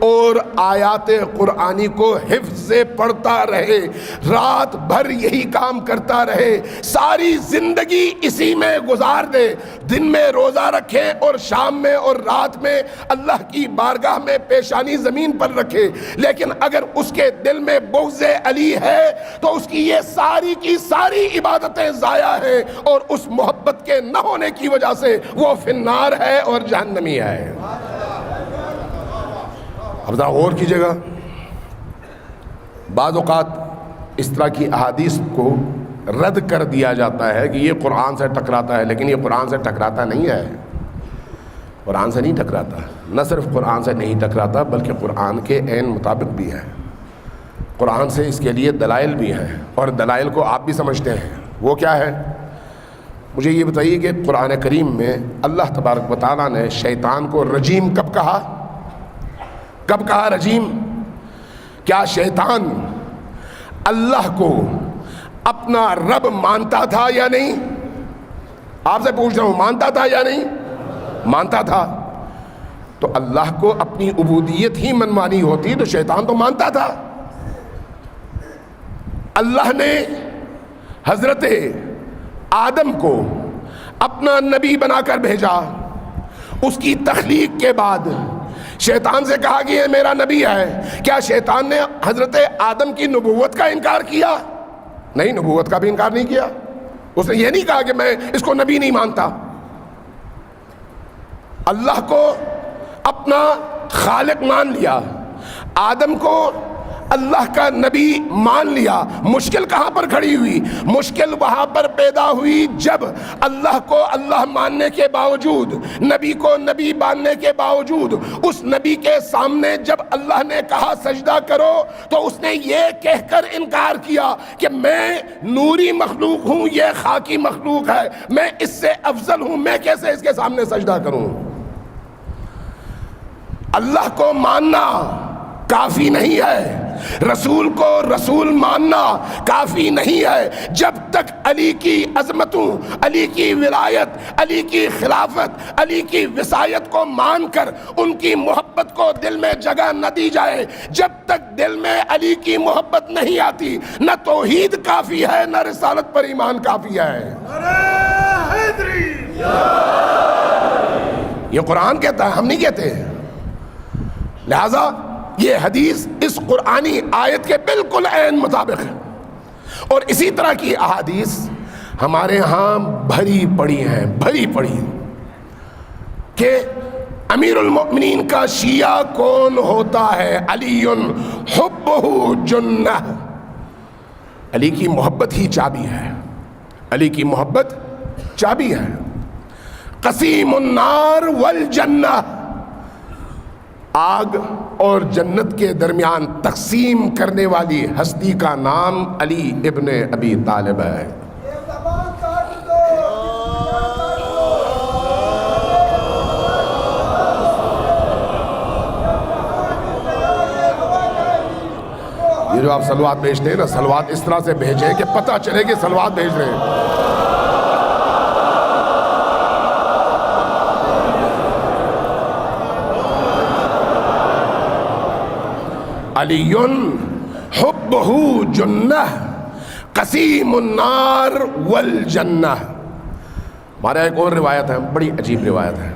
اور آیات قرآنی کو حفظ سے پڑھتا رہے، رات بھر یہی کام کرتا رہے، ساری زندگی اسی میں گزار دے، دن میں روزہ رکھے اور شام میں اور رات میں اللہ کی بارگاہ میں پیشانی زمین پر رکھے، لیکن اگر اس کے دل میں بغض علی ہے تو اس کی یہ ساری کی ساری عبادتیں ضائع ہیں، اور اس محبت کے نہ ہونے کی وجہ سے وہ فی النار ہے اور جہنمی ہے۔ اب ذرا غور کیجئے گا، بعض اوقات اس طرح کی احادیث کو رد کر دیا جاتا ہے کہ یہ قرآن سے ٹکراتا ہے، لیکن یہ قرآن سے ٹکراتا نہیں ہے، قرآن سے نہیں ٹکراتا، نہ صرف قرآن سے نہیں ٹکراتا بلکہ قرآن کے عین مطابق بھی ہے، قرآن سے اس کے لیے دلائل بھی ہیں، اور دلائل کو آپ بھی سمجھتے ہیں۔ وہ کیا ہے؟ مجھے یہ بتائیے کہ قرآن کریم میں اللہ تبارک و تعالیٰ نے شیطان کو رجیم کب کہا؟ کب کہا رجیم؟ کیا شیطان اللہ کو اپنا رب مانتا تھا یا نہیں؟ آپ سے پوچھ رہا ہوں، مانتا تھا یا نہیں؟ مانتا تھا۔ تو اللہ کو اپنی عبودیت ہی منوانی ہوتی تو شیطان تو مانتا تھا۔ اللہ نے حضرت آدم کو اپنا نبی بنا کر بھیجا، اس کی تخلیق کے بعد شیطان سے کہا کہ یہ میرا نبی ہے، کیا شیطان نے حضرت آدم کی نبوت کا انکار کیا؟ نہیں، نبوت کا بھی انکار نہیں کیا. اس نے یہ نہیں کہا کہ میں اس کو نبی نہیں مانتا. اللہ کو اپنا خالق مان لیا، آدم کو اللہ کا نبی مان لیا. مشکل کہاں پر کھڑی ہوئی؟ مشکل وہاں پر پیدا ہوئی جب اللہ کو اللہ ماننے کے باوجود، نبی کو نبی ماننے کے باوجود، اس نبی کے سامنے جب اللہ نے کہا سجدہ کرو تو اس نے یہ کہہ کر انکار کیا کہ میں نوری مخلوق ہوں، یہ خاکی مخلوق ہے، میں اس سے افضل ہوں، میں کیسے اس کے سامنے سجدہ کروں؟ اللہ کو ماننا کافی نہیں ہے، رسول کو رسول ماننا کافی نہیں ہے. جب تک علی کی عظمتوں، علی کی ولایت، علی کی خلافت، علی کی وصایت کو مان کر ان کی محبت کو دل میں جگہ نہ دی جائے، جب تک دل میں علی کی محبت نہیں آتی، نہ توحید کافی ہے، نہ رسالت پر ایمان کافی ہے. یہ قرآن کہتا ہے، ہم نہیں کہتے. لہذا یہ حدیث اس قرآنی آیت کے بالکل عین مطابق ہے. اور اسی طرح کی احادیث ہمارے ہاں بھری پڑی ہیں، بھری پڑی، کہ امیر المؤمنین کا شیعہ کون ہوتا ہے؟ علی حبہ جنہ، علی کی محبت ہی چابی ہے، علی کی محبت چابی ہے. قسیم النار والجنہ، آگ اور جنت کے درمیان تقسیم کرنے والی ہستی کا نام علی ابن ابی طالب ہے. یہ جو آپ صلوات بھیجتے ہیں نا، صلوات اس طرح سے بھیجیں کہ پتہ چلے کہ صلوات بھیج رہے ہیں. علی حبہ جنہ قسیم النار والجنہ. ہمارا ایک اور روایت ہے، بڑی عجیب روایت ہے.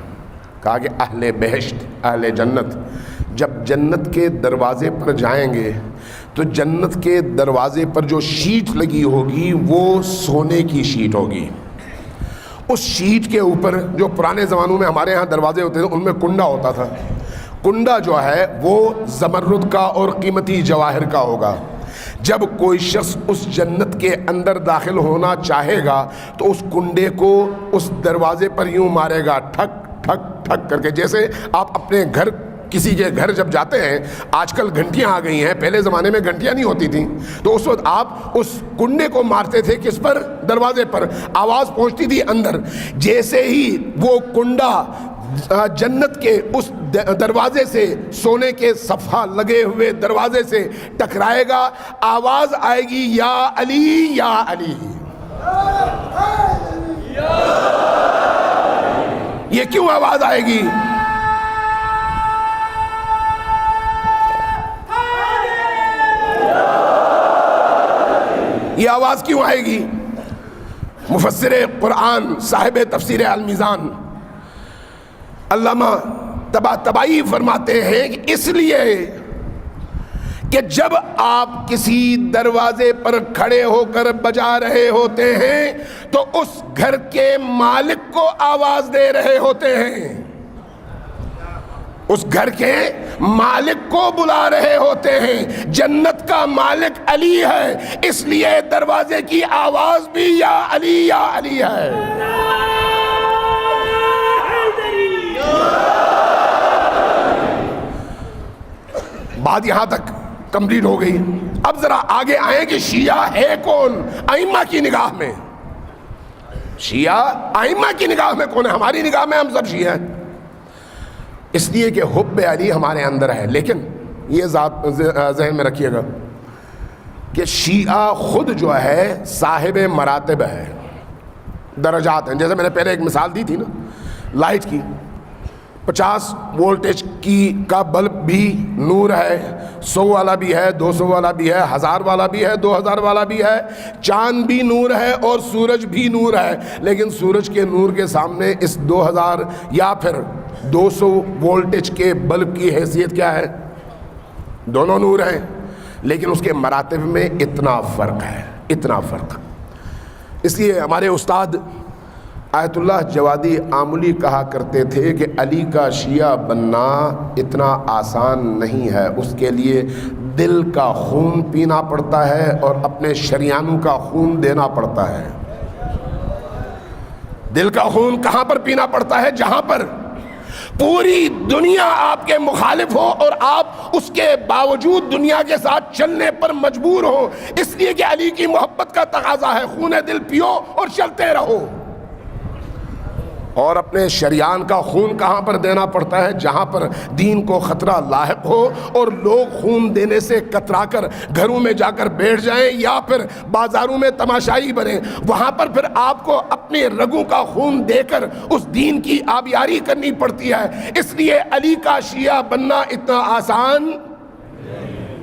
کہا کہ اہل بہشت، اہل جنت جب جنت کے دروازے پر جائیں گے تو جنت کے دروازے پر جو شیٹ لگی ہوگی وہ سونے کی شیٹ ہوگی. اس شیٹ کے اوپر، جو پرانے زمانوں میں ہمارے ہاں دروازے ہوتے تھے ان میں کنڈا ہوتا تھا، کنڈا جو ہے وہ زمرد کا اور قیمتی جواہر کا ہوگا. جب کوئی شخص اس جنت کے اندر داخل ہونا چاہے گا تو اس کنڈے کو اس دروازے پر یوں مارے گا، ٹھک ٹھک ٹھک کر کے. جیسے آپ اپنے گھر، کسی کے گھر جب جاتے ہیں، آج کل گھنٹیاں آ گئی ہیں، پہلے زمانے میں گھنٹیاں نہیں ہوتی تھیں، تو اس وقت آپ اس کنڈے کو مارتے تھے. کس پر؟ دروازے پر. آواز پہنچتی تھی اندر. جیسے ہی وہ کنڈا جنت کے اس دروازے سے، سونے کے صفحہ لگے ہوئے دروازے سے ٹکرائے گا، آواز آئے گی، یا علی یا علی. یہ کیوں آواز آئے گی؟ یہ آواز کیوں آئے گی؟ مفسر قرآن صاحب تفسیر المیزان علامہ طباطبائی فرماتے ہیں کہ اس لیے کہ جب آپ کسی دروازے پر کھڑے ہو کر بجا رہے ہوتے ہیں تو اس گھر کے مالک کو آواز دے رہے ہوتے ہیں، اس گھر کے مالک کو بلا رہے ہوتے ہیں. جنت کا مالک علی ہے، اس لیے دروازے کی آواز بھی یا علی یا علی ہے. بات یہاں تک کمپلیٹ ہو گئی. اب ذرا آگے آئیں کہ شیعہ ہے کون ائمہ کی نگاہ میں. شیعہ ائمہ کی نگاہ میں کون ہے؟ ہماری نگاہ میں ہم سب شیعہ ہیں، اس لیے کہ حب علی ہمارے اندر ہے. لیکن یہ ذہن میں رکھیے گا کہ شیعہ خود جو ہے صاحب مراتب ہے، درجات ہیں. جیسے میں نے پہلے ایک مثال دی تھی نا لائٹ کی، 50 وولٹیج کا بلب بھی نور ہے، 100 والا بھی ہے، 200 والا بھی ہے، 1000 والا بھی ہے، 2000 والا بھی ہے. چاند بھی نور ہے اور سورج بھی نور ہے، لیکن سورج کے نور کے سامنے اس 2000 یا پھر 200 وولٹیج کے بلب کی حیثیت کیا ہے؟ دونوں نور ہیں، لیکن اس کے مراتب میں اتنا فرق ہے، اتنا فرق۔ اس لیے ہمارے استاد آیت اللہ جوادی آملی کہا کرتے تھے کہ علی کا شیعہ بننا اتنا آسان نہیں ہے، اس کے لیے دل کا خون پینا پڑتا ہے اور اپنے شریانوں کا خون دینا پڑتا ہے۔ دل کا خون کہاں پر پینا پڑتا ہے؟ جہاں پر پوری دنیا آپ کے مخالف ہو اور آپ اس کے باوجود دنیا کے ساتھ چلنے پر مجبور ہو، اس لیے کہ علی کی محبت کا تقاضا ہے، خون دل پیو اور چلتے رہو۔ اور اپنے شریان کا خون کہاں پر دینا پڑتا ہے؟ جہاں پر دین کو خطرہ لاحق ہو اور لوگ خون دینے سے کترا کر گھروں میں جا کر بیٹھ جائیں یا پھر بازاروں میں تماشائی بنیں، وہاں پر پھر آپ کو اپنے رگوں کا خون دے کر اس دین کی آبیاری کرنی پڑتی ہے۔ اس لیے علی کا شیعہ بننا اتنا آسان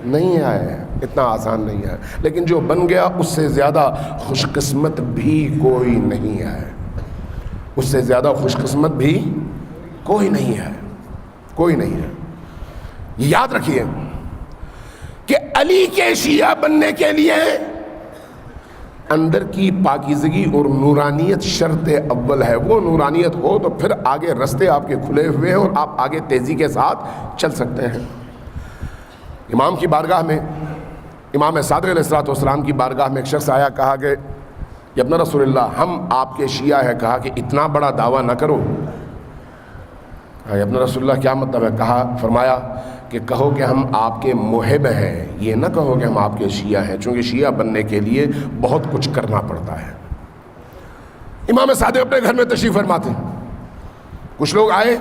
نہیں ہے، اتنا آسان نہیں ہے، لیکن جو بن گیا اس سے زیادہ خوش قسمت بھی کوئی نہیں ہے، اس سے زیادہ خوش قسمت بھی کوئی نہیں ہے، کوئی نہیں ہے۔ یاد رکھیے کہ علی کے شیعہ بننے کے لیے اندر کی پاکیزگی اور نورانیت شرط اول ہے۔ وہ نورانیت ہو تو پھر آگے رستے آپ کے کھلے ہوئے ہیں اور آپ آگے تیزی کے ساتھ چل سکتے ہیں۔ امام کی بارگاہ میں، امام صادق علیہ السلام کی بارگاہ میں ایک شخص آیا، کہا کہ یا ابن رسول اللہ ہم آپ کے شیعہ ہیں۔ کہا کہ اتنا بڑا دعویٰ نہ کرو۔ کہا یا ابن رسول اللہ کیا مطلب ہے؟ کہا، فرمایا کہ کہو کہ ہم آپ کے محب ہیں، یہ نہ کہو کہ ہم آپ کے شیعہ ہیں، چونکہ شیعہ بننے کے لیے بہت کچھ کرنا پڑتا ہے۔ امام صادق اپنے گھر میں تشریف فرماتے ہیں، کچھ لوگ آئے،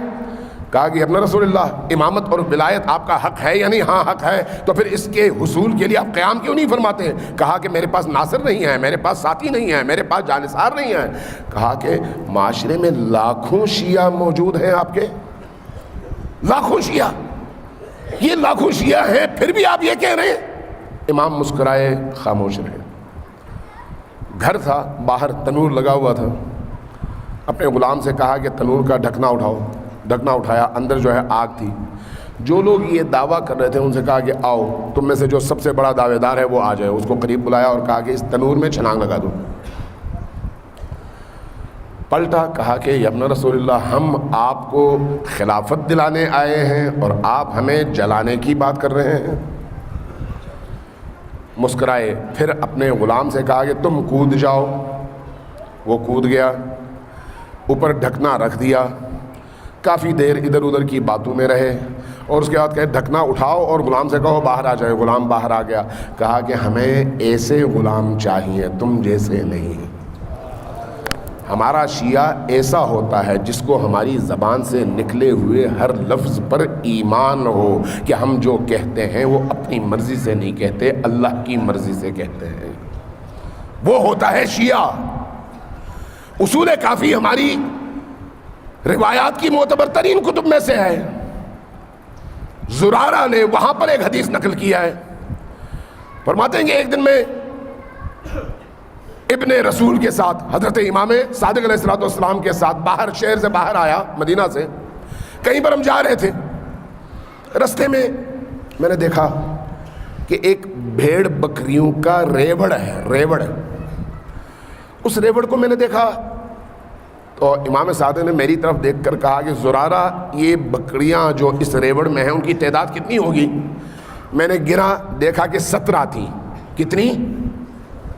کہا کہ ابن رسول اللہ امامت اور ولایت آپ کا حق ہے یا نہیں؟ ہاں حق ہے، تو پھر اس کے حصول کے لیے آپ قیام کیوں نہیں فرماتے؟ کہا کہ میرے پاس ناصر نہیں ہے، میرے پاس ساتھی نہیں ہے، میرے پاس جانثار نہیں ہے۔ کہا کہ معاشرے میں لاکھوں شیعہ موجود ہیں، آپ کے لاکھوں شیعہ، یہ لاکھوں شیعہ ہیں، پھر بھی آپ یہ کہہ رہے ہیں؟ امام مسکرائے، خاموش رہے۔ گھر تھا، باہر تنور لگا ہوا تھا، اپنے غلام سے کہا کہ تنور کا ڈھکنا اٹھاؤ۔ ڈھکنا اٹھایا، اندر جو ہے آگ تھی۔ جو لوگ یہ دعویٰ کر رہے تھے ان سے کہا کہ آؤ، تم میں سے جو سب سے بڑا دعوے دار ہے وہ آ جائے۔ اس کو قریب بلایا اور کہا کہ اس تنور میں چھلانگ لگا دو۔ پلٹا، کہا کہ یا ابن رسول اللہ ہم آپ کو خلافت دلانے آئے ہیں اور آپ ہمیں جلانے کی بات کر رہے ہیں۔ مسکرائے، پھر اپنے غلام سے کہا کہ تم کود جاؤ۔ وہ کود گیا، اوپر ڈھکنا رکھ دیا، کافی دیر ادھر ادھر کی باتوں میں رہے، اور اس کے بعد کہے ڈھکنا اٹھاؤ اور غلام سے کہو باہر آ جائے۔ غلام باہر آ گیا۔ کہا کہ ہمیں ایسے غلام چاہیے، تم جیسے نہیں۔ ہمارا شیعہ ایسا ہوتا ہے جس کو ہماری زبان سے نکلے ہوئے ہر لفظ پر ایمان ہو کہ ہم جو کہتے ہیں وہ اپنی مرضی سے نہیں کہتے، اللہ کی مرضی سے کہتے ہیں، وہ ہوتا ہے شیعہ۔ اصول کافی ہماری روایات کی معتبر ترین کتب میں سے ہے۔ زرارہ نے وہاں پر ایک حدیث نقل کیا ہے، فرماتے ہیں کہ ایک دن میں ابن رسول کے ساتھ، حضرت امام صادق علیہ السلام کے ساتھ باہر، شہر سے باہر آیا، مدینہ سے کہیں پر ہم جا رہے تھے۔ رستے میں میں نے دیکھا کہ ایک بھیڑ بکریوں کا ریوڑ ہے، ریوڑ۔ اس ریوڑ کو میں نے دیکھا تو امام صادق نے میری طرف دیکھ کر کہا کہ زرارہ یہ بکریاں جو اس ریوڑ میں ہیں ان کی تعداد کتنی ہوگی؟ میں نے گنا، دیکھا کہ 17 تھی۔ کتنی؟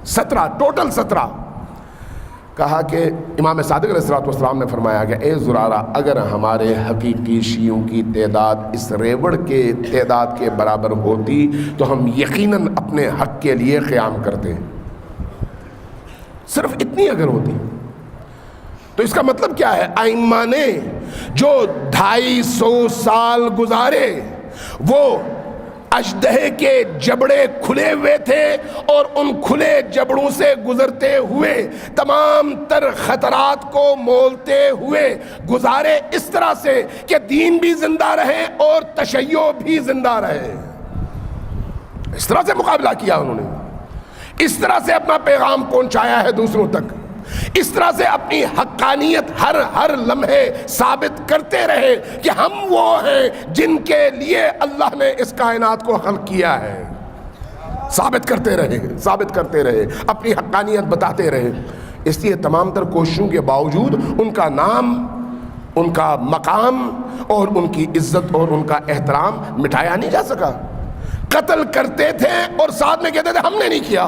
17، ٹوٹل 17۔ کہا کہ امام صادق علیہ السلام نے فرمایا کہ اے زرارہ، اگر ہمارے حقیقی شیعوں کی تعداد اس ریوڑ کے تعداد کے برابر ہوتی تو ہم یقیناً اپنے حق کے لیے قیام کرتے۔ صرف اتنی اگر ہوتی تو اس کا مطلب کیا ہے؟ ائمہ نے جو 250 سال گزارے وہ اژدہے کے جبڑے کھلے ہوئے تھے، اور ان کھلے جبڑوں سے گزرتے ہوئے تمام تر خطرات کو مولتے ہوئے گزارے اس طرح سے کہ دین بھی زندہ رہے اور تشیع بھی زندہ رہے۔ اس طرح سے مقابلہ کیا انہوں نے، اس طرح سے اپنا پیغام پہنچایا ہے دوسروں تک۔ اس طرح سے اپنی حقانیت ہر لمحے ثابت کرتے رہے کہ ہم وہ ہیں جن کے لیے اللہ نے اس کائنات کو خلق کیا ہے. ثابت کرتے رہے, اپنی حقانیت بتاتے رہے. اس لیے تمام تر کوششوں کے باوجود ان کا نام, ان کا مقام اور ان کی عزت اور ان کا احترام مٹایا نہیں جا سکا. قتل کرتے تھے اور ساتھ میں کہتے تھے ہم نے نہیں کیا.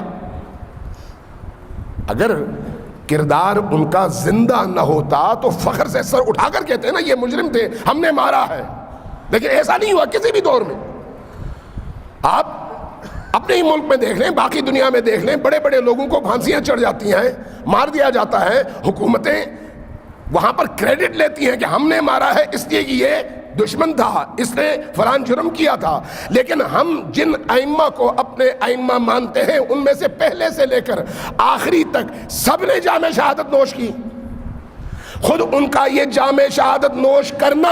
اگر کردار ان کا زندہ نہ ہوتا تو فخر سے سر اٹھا کر کہتے ہیں نا یہ مجرم تھے, ہم نے مارا ہے. لیکن ایسا نہیں ہوا کسی بھی دور میں. آپ اپنے ہی ملک میں دیکھ لیں, باقی دنیا میں دیکھ لیں, بڑے بڑے لوگوں کو پھانسیاں چڑھ جاتی ہیں, مار دیا جاتا ہے. حکومتیں وہاں پر کریڈٹ لیتی ہیں کہ ہم نے مارا ہے اس لیے کہ یہ دشمن تھا, اس نے فلان جرم کیا تھا. لیکن ہم جن ائمہ کو اپنے ائمہ مانتے ہیں ان میں سے پہلے سے لے کر آخری تک سب نے جام شہادت نوش کی. خود ان کا یہ جام شہادت نوش کرنا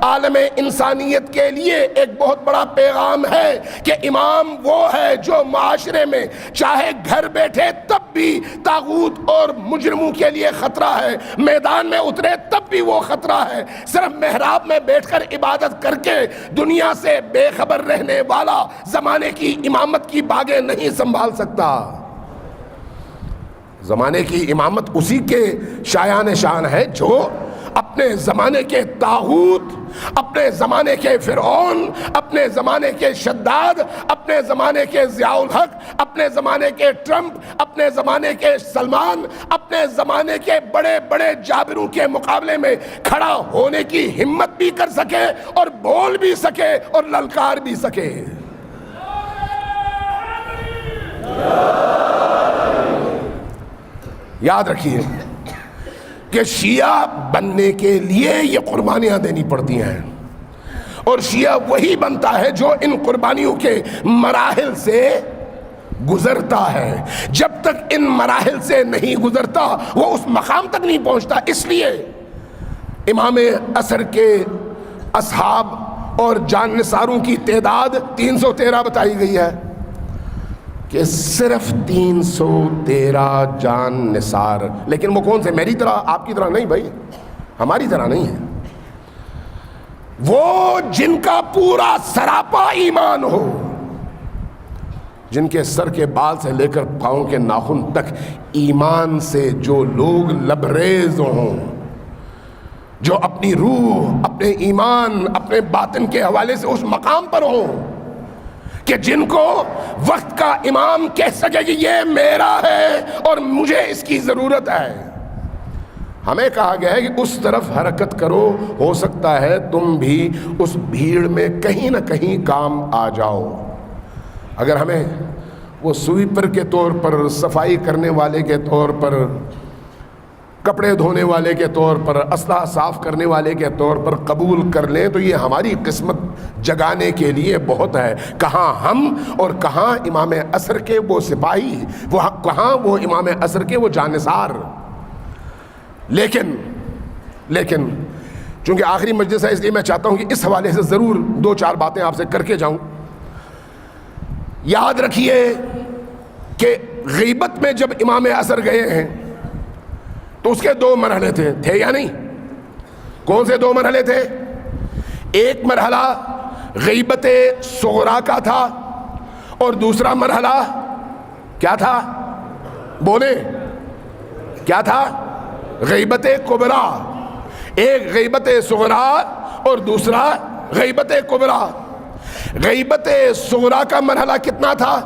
عالم انسانیت کے لیے ایک بہت بڑا پیغام ہے کہ امام وہ ہے جو معاشرے میں چاہے گھر بیٹھے تب بھی طاغوت اور مجرموں کے لیے خطرہ ہے, میدان میں اترے تب بھی وہ خطرہ ہے. صرف محراب میں بیٹھ کر عبادت کر کے دنیا سے بے خبر رہنے والا زمانے کی امامت کی باغیں نہیں سنبھال سکتا. زمانے کی امامت اسی کے شایان شان ہے جو اپنے زمانے کے طاغوت, اپنے زمانے کے فرعون, اپنے زمانے کے شداد, اپنے زمانے کے ضیاء الحق, اپنے زمانے کے ٹرمپ, اپنے زمانے کے سلمان, اپنے زمانے کے بڑے بڑے جابروں کے مقابلے میں کھڑا ہونے کی ہمت بھی کر سکے اور بول بھی سکے اور للکار بھی سکے. یاد رکھیے کہ شیعہ بننے کے لیے یہ قربانیاں دینی پڑتی ہیں, اور شیعہ وہی بنتا ہے جو ان قربانیوں کے مراحل سے گزرتا ہے. جب تک ان مراحل سے نہیں گزرتا وہ اس مقام تک نہیں پہنچتا. اس لیے امام عصر کے اصحاب اور جان نثاروں کی تعداد 313 بتائی گئی ہے کہ صرف 313 جان نثار. لیکن وہ کون سے؟ میری طرح, آپ کی طرح نہیں بھائی, ہماری طرح نہیں ہے. وہ جن کا پورا سراپا ایمان ہو, جن کے سر کے بال سے لے کر پاؤں کے ناخن تک ایمان سے جو لوگ لبریز ہوں, جو اپنی روح, اپنے ایمان, اپنے باطن کے حوالے سے اس مقام پر ہوں کہ جن کو وقت کا امام کہہ سکے کہ یہ میرا ہے اور مجھے اس کی ضرورت ہے. ہمیں کہا گیا ہے کہ اس طرف حرکت کرو, ہو سکتا ہے تم بھی اس بھیڑ میں کہیں نہ کہیں کام آ جاؤ. اگر ہمیں وہ سویپر کے طور پر, صفائی کرنے والے کے طور پر, کپڑے دھونے والے کے طور پر, اسلحہ صاف کرنے والے کے طور پر قبول کر لیں تو یہ ہماری قسمت جگانے کے لیے بہت ہے. کہاں ہم اور کہاں امام عصر کے وہ سپاہی, وہ کہاں وہ امام عصر کے وہ جانثار. لیکن چونکہ آخری مجلس ہے اس لیے میں چاہتا ہوں کہ اس حوالے سے ضرور 2-4 باتیں آپ سے کر کے جاؤں. یاد رکھیے کہ غیبت میں جب امام عصر گئے ہیں تو اس کے 2 مرحلے تھے یا نہیں؟ کون سے 2 مرحلے تھے؟ ایک مرحلہ غیبت صغرا کا تھا اور دوسرا مرحلہ کیا تھا؟ بولے کیا تھا؟ غیبت کبرا. ایک غیبت صغرا اور دوسرا غیبت کبرا. غیبت صغرا کا مرحلہ کتنا تھا؟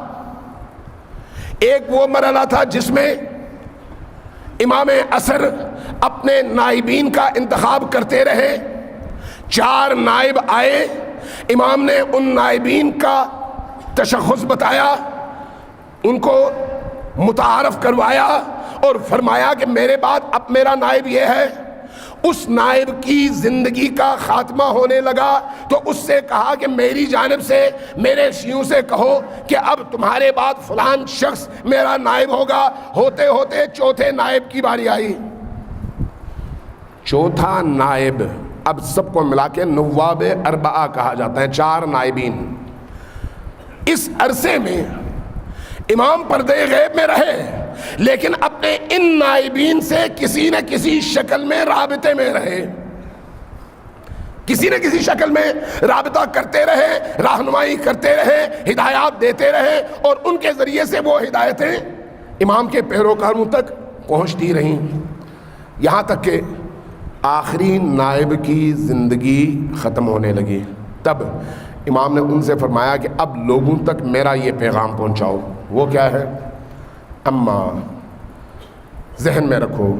ایک وہ مرحلہ تھا جس میں امام عصر اپنے نائبین کا انتخاب کرتے رہے. 4 نائب آئے, امام نے ان نائبین کا تشخص بتایا, ان کو متعارف کروایا اور فرمایا کہ میرے بعد اب میرا نائب یہ ہے. اس نائب کی زندگی کا خاتمہ ہونے لگا تو اس سے کہا کہ میری جانب سے میرے شیعوں سے کہو کہ اب تمہارے بعد فلان شخص میرا نائب ہوگا. ہوتے ہوتے چوتھے نائب کی باری آئی. چوتھا نائب, اب سب کو ملا کے نواب اربعہ کہا جاتا ہے, 4 نائبین. اس عرصے میں امام پردے غیب میں رہے لیکن اپنے ان نائبین سے کسی نہ کسی شکل میں رابطے میں رہے، کسی نہ کسی شکل میں رابطہ کرتے رہے، رہنمائی کرتے رہے، ہدایات دیتے رہے، اور ان کے ذریعے سے وہ ہدایتیں امام کے پیروکاروں تک پہنچتی رہیں، یہاں تک کہ آخری نائب کی زندگی ختم ہونے لگی۔ تب امام نے ان سے فرمایا کہ اب لوگوں تک میرا یہ پیغام پہنچاؤ۔ وہ کیا ہے؟ اما، ذہن میں رکھو،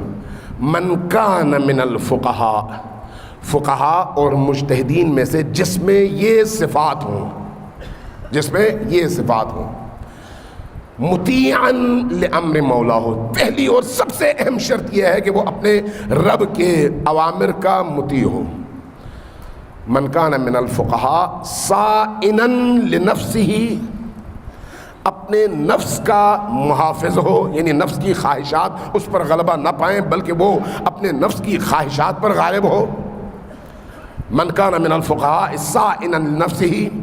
من کان من الفقہاء، فقہا اور مجتہدین میں سے جس میں یہ صفات ہوں، جس میں یہ صفات ہوں، مطیعا لامر مولا ہو، پہلی اور سب سے اہم شرط یہ ہے کہ وہ اپنے رب کے اوامر کا مطیع ہو۔ من کان من الفقہاء صائنا لنفسہ، اپنے نفس کا محافظ ہو، یعنی نفس کی خواہشات اس پر غلبہ نہ پائیں بلکہ وہ اپنے نفس کی خواہشات پر غالب ہو۔ من کان من الفقہاء صائنا لنفسہ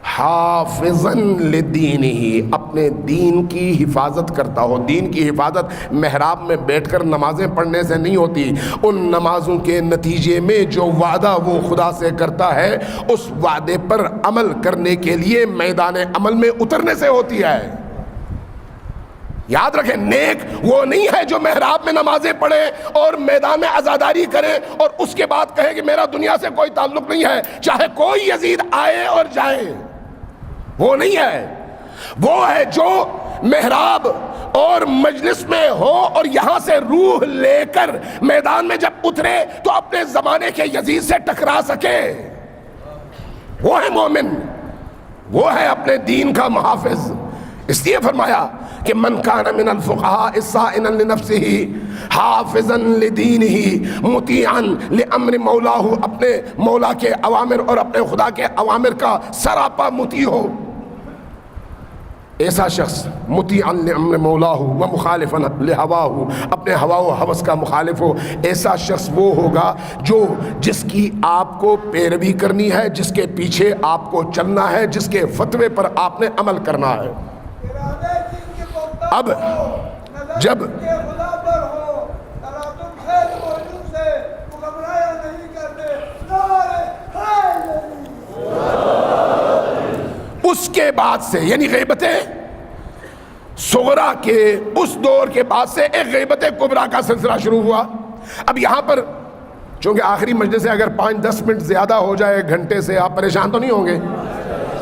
حافظا لدینہ، اپنے دین کی حفاظت کرتا ہو۔ دین کی حفاظت محراب میں بیٹھ کر نمازیں پڑھنے سے نہیں ہوتی، ان نمازوں کے نتیجے میں جو وعدہ وہ خدا سے کرتا ہے اس وعدے پر عمل کرنے کے لیے میدان عمل میں اترنے سے ہوتی ہے۔ یاد رکھیں، نیک وہ نہیں ہے جو محراب میں نمازیں پڑھے اور میدان میں عزاداری کرے اور اس کے بعد کہے کہ میرا دنیا سے کوئی تعلق نہیں ہے، چاہے کوئی یزید آئے اور جائے۔ وہ نہیں ہے، وہ ہے جو محراب اور مجلس میں ہو اور یہاں سے روح لے کر میدان میں جب اترے تو اپنے زمانے کے یزید سے ٹکرا سکے۔ وہ ہے مومن، وہ ہے اپنے دین کا محافظ۔ اس لیے فرمایا کہ من کان من الفقہاء صائنا لنفسہ حافظا لدینہ مطیعا لامر مولاہ، اپنے مولا کے اوامر اور اپنے خدا کے اوامر کا سراپا مطیع ہو۔ ایسا شخص مطیعا لامر مولاہ و مخالفا لہواہ، اپنے ہوا و ہوس کا مخالف ہو۔ ایسا شخص وہ ہوگا جو جس کی آپ کو پیروی کرنی ہے، جس کے پیچھے آپ کو چلنا ہے، جس کے فتوے پر آپ نے عمل کرنا ہے۔ اب جب اس کے بعد سے، یعنی غیبت صغرا کے اس دور کے بعد سے ایک غیبت کبریٰ کا سلسلہ شروع ہوا۔ اب یہاں پر چونکہ آخری مجلس سے اگر 5-10 منٹ زیادہ ہو جائے ایک گھنٹے سے، آپ پریشان تو نہیں ہوں گے؟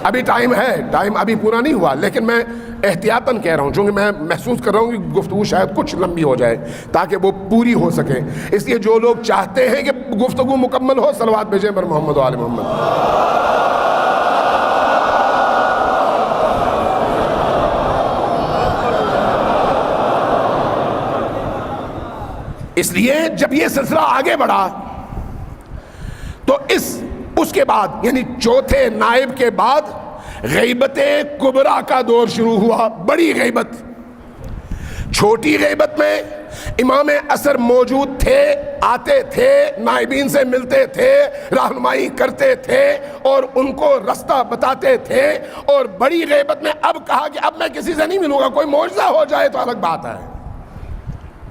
ابھی ٹائم ہے، ٹائم ابھی پورا نہیں ہوا، لیکن میں احتیاطاً کہہ رہا ہوں چونکہ میں محسوس کر رہا ہوں کہ گفتگو شاید کچھ لمبی ہو جائے تاکہ وہ پوری ہو سکے۔ اس لیے جو لوگ چاہتے ہیں کہ گفتگو مکمل ہو، صلوات بھیجیں پر محمد و آل محمد۔ اس لیے جب یہ سلسلہ آگے بڑھا تو اس کے بعد یعنی چوتھے نائب کے بعد غیبت کبریٰ کا دور شروع ہوا۔ بڑی غیبت، چھوٹی غیبت میں امام عصر موجود تھے، آتے تھے، نائبین سے ملتے تھے، رہنمائی کرتے تھے اور ان کو رستہ بتاتے تھے۔ اور بڑی غیبت میں اب کہا کہ اب میں کسی سے نہیں ملوں گا، کوئی معجزہ ہو جائے تو الگ بات ہے،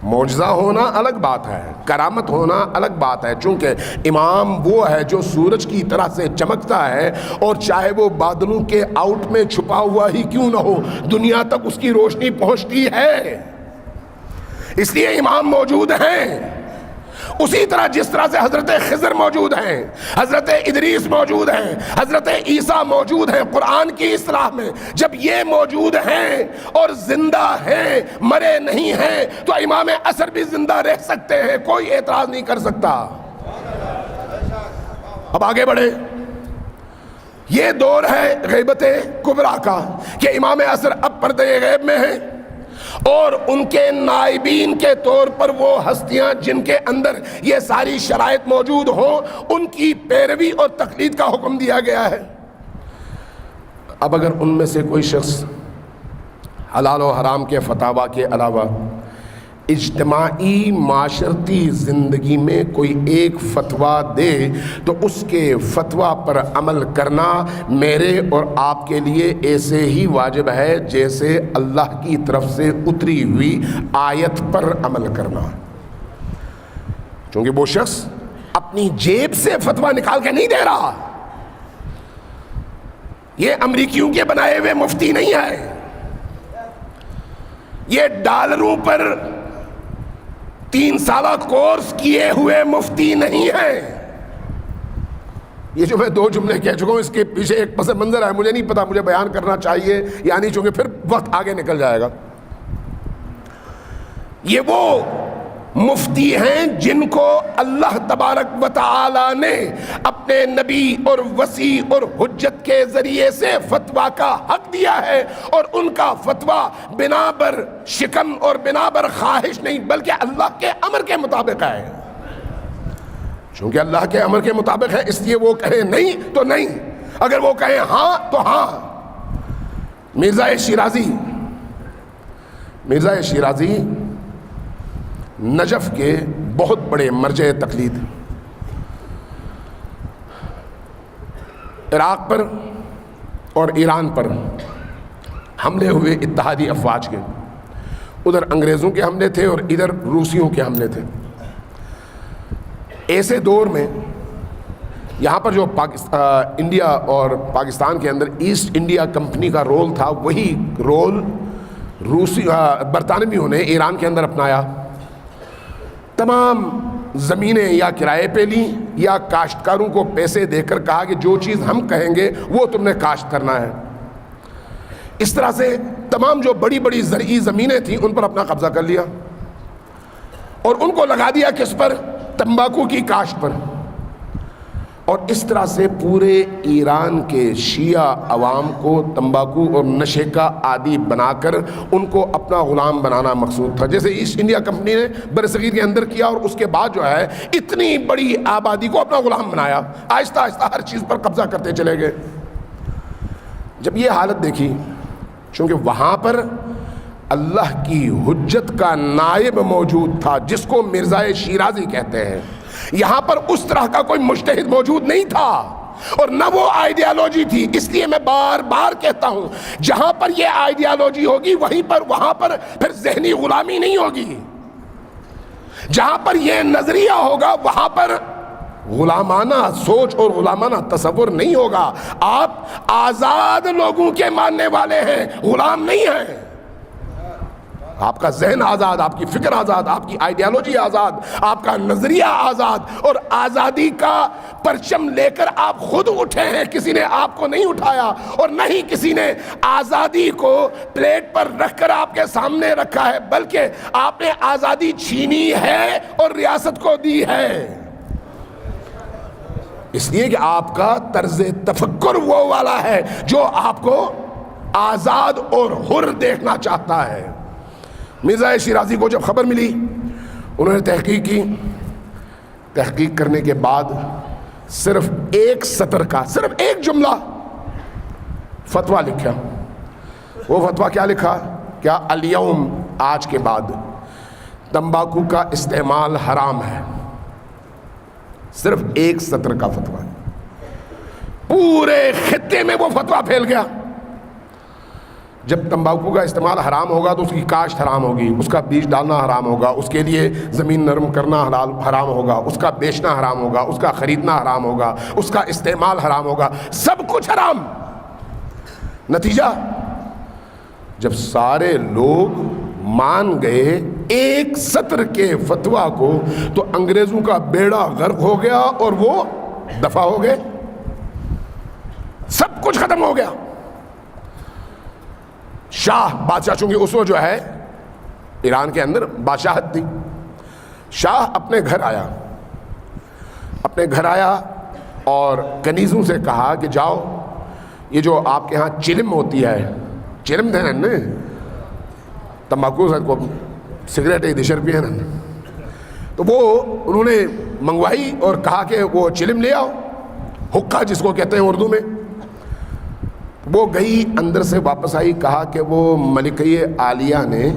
معجزہ ہونا الگ بات ہے، کرامت ہونا الگ بات ہے، چونکہ امام وہ ہے جو سورج کی طرح سے چمکتا ہے اور چاہے وہ بادلوں کے آؤٹ میں چھپا ہوا ہی کیوں نہ ہو، دنیا تک اس کی روشنی پہنچتی ہے۔ اس لیے امام موجود ہیں، اسی طرح جس طرح سے حضرت خضر موجود ہیں، حضرت ادریس موجود ہیں، حضرت عیسیٰ موجود ہیں۔ قرآن کی اصطلاح میں جب یہ موجود ہیں اور زندہ ہیں، مرے نہیں ہیں، تو امام عصر بھی زندہ رہ سکتے ہیں، کوئی اعتراض نہیں کر سکتا۔ اب آگے بڑھے، یہ دور ہے غیبت کبریٰ کا کہ امام عصر اب پردہ غیب میں ہیں اور ان کے نائبین کے طور پر وہ ہستیاں جن کے اندر یہ ساری شرائط موجود ہوں، ان کی پیروی اور تقلید کا حکم دیا گیا ہے۔ اب اگر ان میں سے کوئی شخص حلال و حرام کے فتاویٰ کے علاوہ اجتماعی معاشرتی زندگی میں کوئی ایک فتویٰ دے تو اس کے فتویٰ پر عمل کرنا میرے اور آپ کے لیے ایسے ہی واجب ہے جیسے اللہ کی طرف سے اتری ہوئی آیت پر عمل کرنا. چونکہ وہ شخص اپنی جیب سے فتویٰ نکال کے نہیں دے رہا، یہ امریکیوں کے بنائے ہوئے مفتی نہیں ہے، یہ ڈالروں پر 3 سالہ کورس کیے ہوئے مفتی نہیں ہیں. یہ جو میں 2 جملے کہہ چکا ہوں اس کے پیچھے ایک پس منظر ہے، مجھے نہیں پتا مجھے بیان کرنا چاہیے یا نہیں، چونکہ پھر وقت آگے نکل جائے گا. یہ وہ مفتی ہیں جن کو اللہ تبارک و تعالی نے اپنے نبی اور وصی اور حجت کے ذریعے سے فتویٰ کا حق دیا ہے، اور ان کا فتویٰ بنا بر شکم اور بنا بر خواہش نہیں بلکہ اللہ کے امر کے مطابق ہے. چونکہ اللہ کے امر کے مطابق ہے اس لیے وہ کہیں نہیں تو نہیں، اگر وہ کہیں ہاں تو ہاں. مرزا شیرازی نجف کے بہت بڑے مرجع تقلید، عراق پر اور ایران پر حملے ہوئے اتحادی افواج کے، ادھر انگریزوں کے حملے تھے اور ادھر روسیوں کے حملے تھے. ایسے دور میں یہاں پر جو انڈیا اور پاکستان کے اندر ایسٹ انڈیا کمپنی کا رول تھا، وہی رول برطانویوں نے ایران کے اندر اپنایا. تمام زمینیں یا کرائے پہ لیں یا کاشتکاروں کو پیسے دے کر کہا کہ جو چیز ہم کہیں گے وہ تم نے کاشت کرنا ہے. اس طرح سے تمام جو بڑی بڑی زرعی زمینیں تھیں ان پر اپنا قبضہ کر لیا اور ان کو لگا دیا کس پر؟ تمباکو کی کاشت پر. اور اس طرح سے پورے ایران کے شیعہ عوام کو تمباکو اور نشے کا عادی بنا کر ان کو اپنا غلام بنانا مقصود تھا، جیسے ایسٹ انڈیا کمپنی نے برصغیر کے اندر کیا، اور اس کے بعد جو ہے اتنی بڑی آبادی کو اپنا غلام بنایا، آہستہ آہستہ ہر چیز پر قبضہ کرتے چلے گئے. جب یہ حالت دیکھی، چونکہ وہاں پر اللہ کی حجت کا نائب موجود تھا جس کو مرزا شیرازی کہتے ہیں، یہاں پر اس طرح کا کوئی مجتہد موجود نہیں تھا اور نہ وہ آئیڈیالوجی تھی. اس لیے میں بار بار کہتا ہوں جہاں پر یہ آئیڈیالوجی ہوگی وہاں پر پھر ذہنی غلامی نہیں ہوگی. جہاں پر یہ نظریہ ہوگا وہاں پر غلامانہ سوچ اور غلامانہ تصور نہیں ہوگا. آپ آزاد لوگوں کے ماننے والے ہیں، غلام نہیں ہیں. آپ کا ذہن آزاد، آپ کی فکر آزاد، آپ کی آئیڈیالوجی آزاد، آپ کا نظریہ آزاد، اور آزادی کا پرچم لے کر آپ خود اٹھے ہیں، کسی نے آپ کو نہیں اٹھایا اور نہ ہی کسی نے آزادی کو پلیٹ پر رکھ کر آپ کے سامنے رکھا ہے، بلکہ آپ نے آزادی چھینی ہے اور ریاست کو دی ہے. اس لیے کہ آپ کا طرز تفکر وہ والا ہے جو آپ کو آزاد اور حر دیکھنا چاہتا ہے. مرزا شیرازی کو جب خبر ملی انہوں نے تحقیق کی. تحقیق کرنے کے بعد صرف ایک سطر کا صرف ایک جملہ فتویٰ لکھا. وہ فتویٰ کیا لکھا؟ کیا الیوم آج کے بعد تمباکو کا استعمال حرام ہے. صرف ایک سطر کا فتویٰ، پورے خطے میں وہ فتویٰ پھیل گیا. جب تمباکو کا استعمال حرام ہوگا تو اس کی کاشت حرام ہوگی، اس کا بیج ڈالنا حرام ہوگا، اس کے لیے زمین نرم کرنا حرام ہوگا، اس کا بیچنا حرام ہوگا، اس کا خریدنا حرام ہوگا، اس کا استعمال حرام ہوگا، سب کچھ حرام. نتیجہ جب سارے لوگ مان گئے ایک سطر کے فتویٰ کو تو انگریزوں کا بیڑا غرق ہو گیا اور وہ دفع ہو گئے، سب کچھ ختم ہو گیا. شاہ بادشاہ، چونکہ اس وقت جو ہے ایران کے اندر بادشاہت تھی، شاہ اپنے گھر آیا اور کنیزوں سے کہا کہ جاؤ یہ جو آپ کے ہاں چلم ہوتی ہے، چلم تھے نا تمباکو کو سگریٹ 10 روپے ہے نا، تو وہ انہوں نے منگوائی اور کہا کہ وہ چلم لے آؤ، حقہ جس کو کہتے ہیں اردو میں. وہ گئی، اندر سے واپس آئی، کہا کہ وہ ملکہ عالیہ نے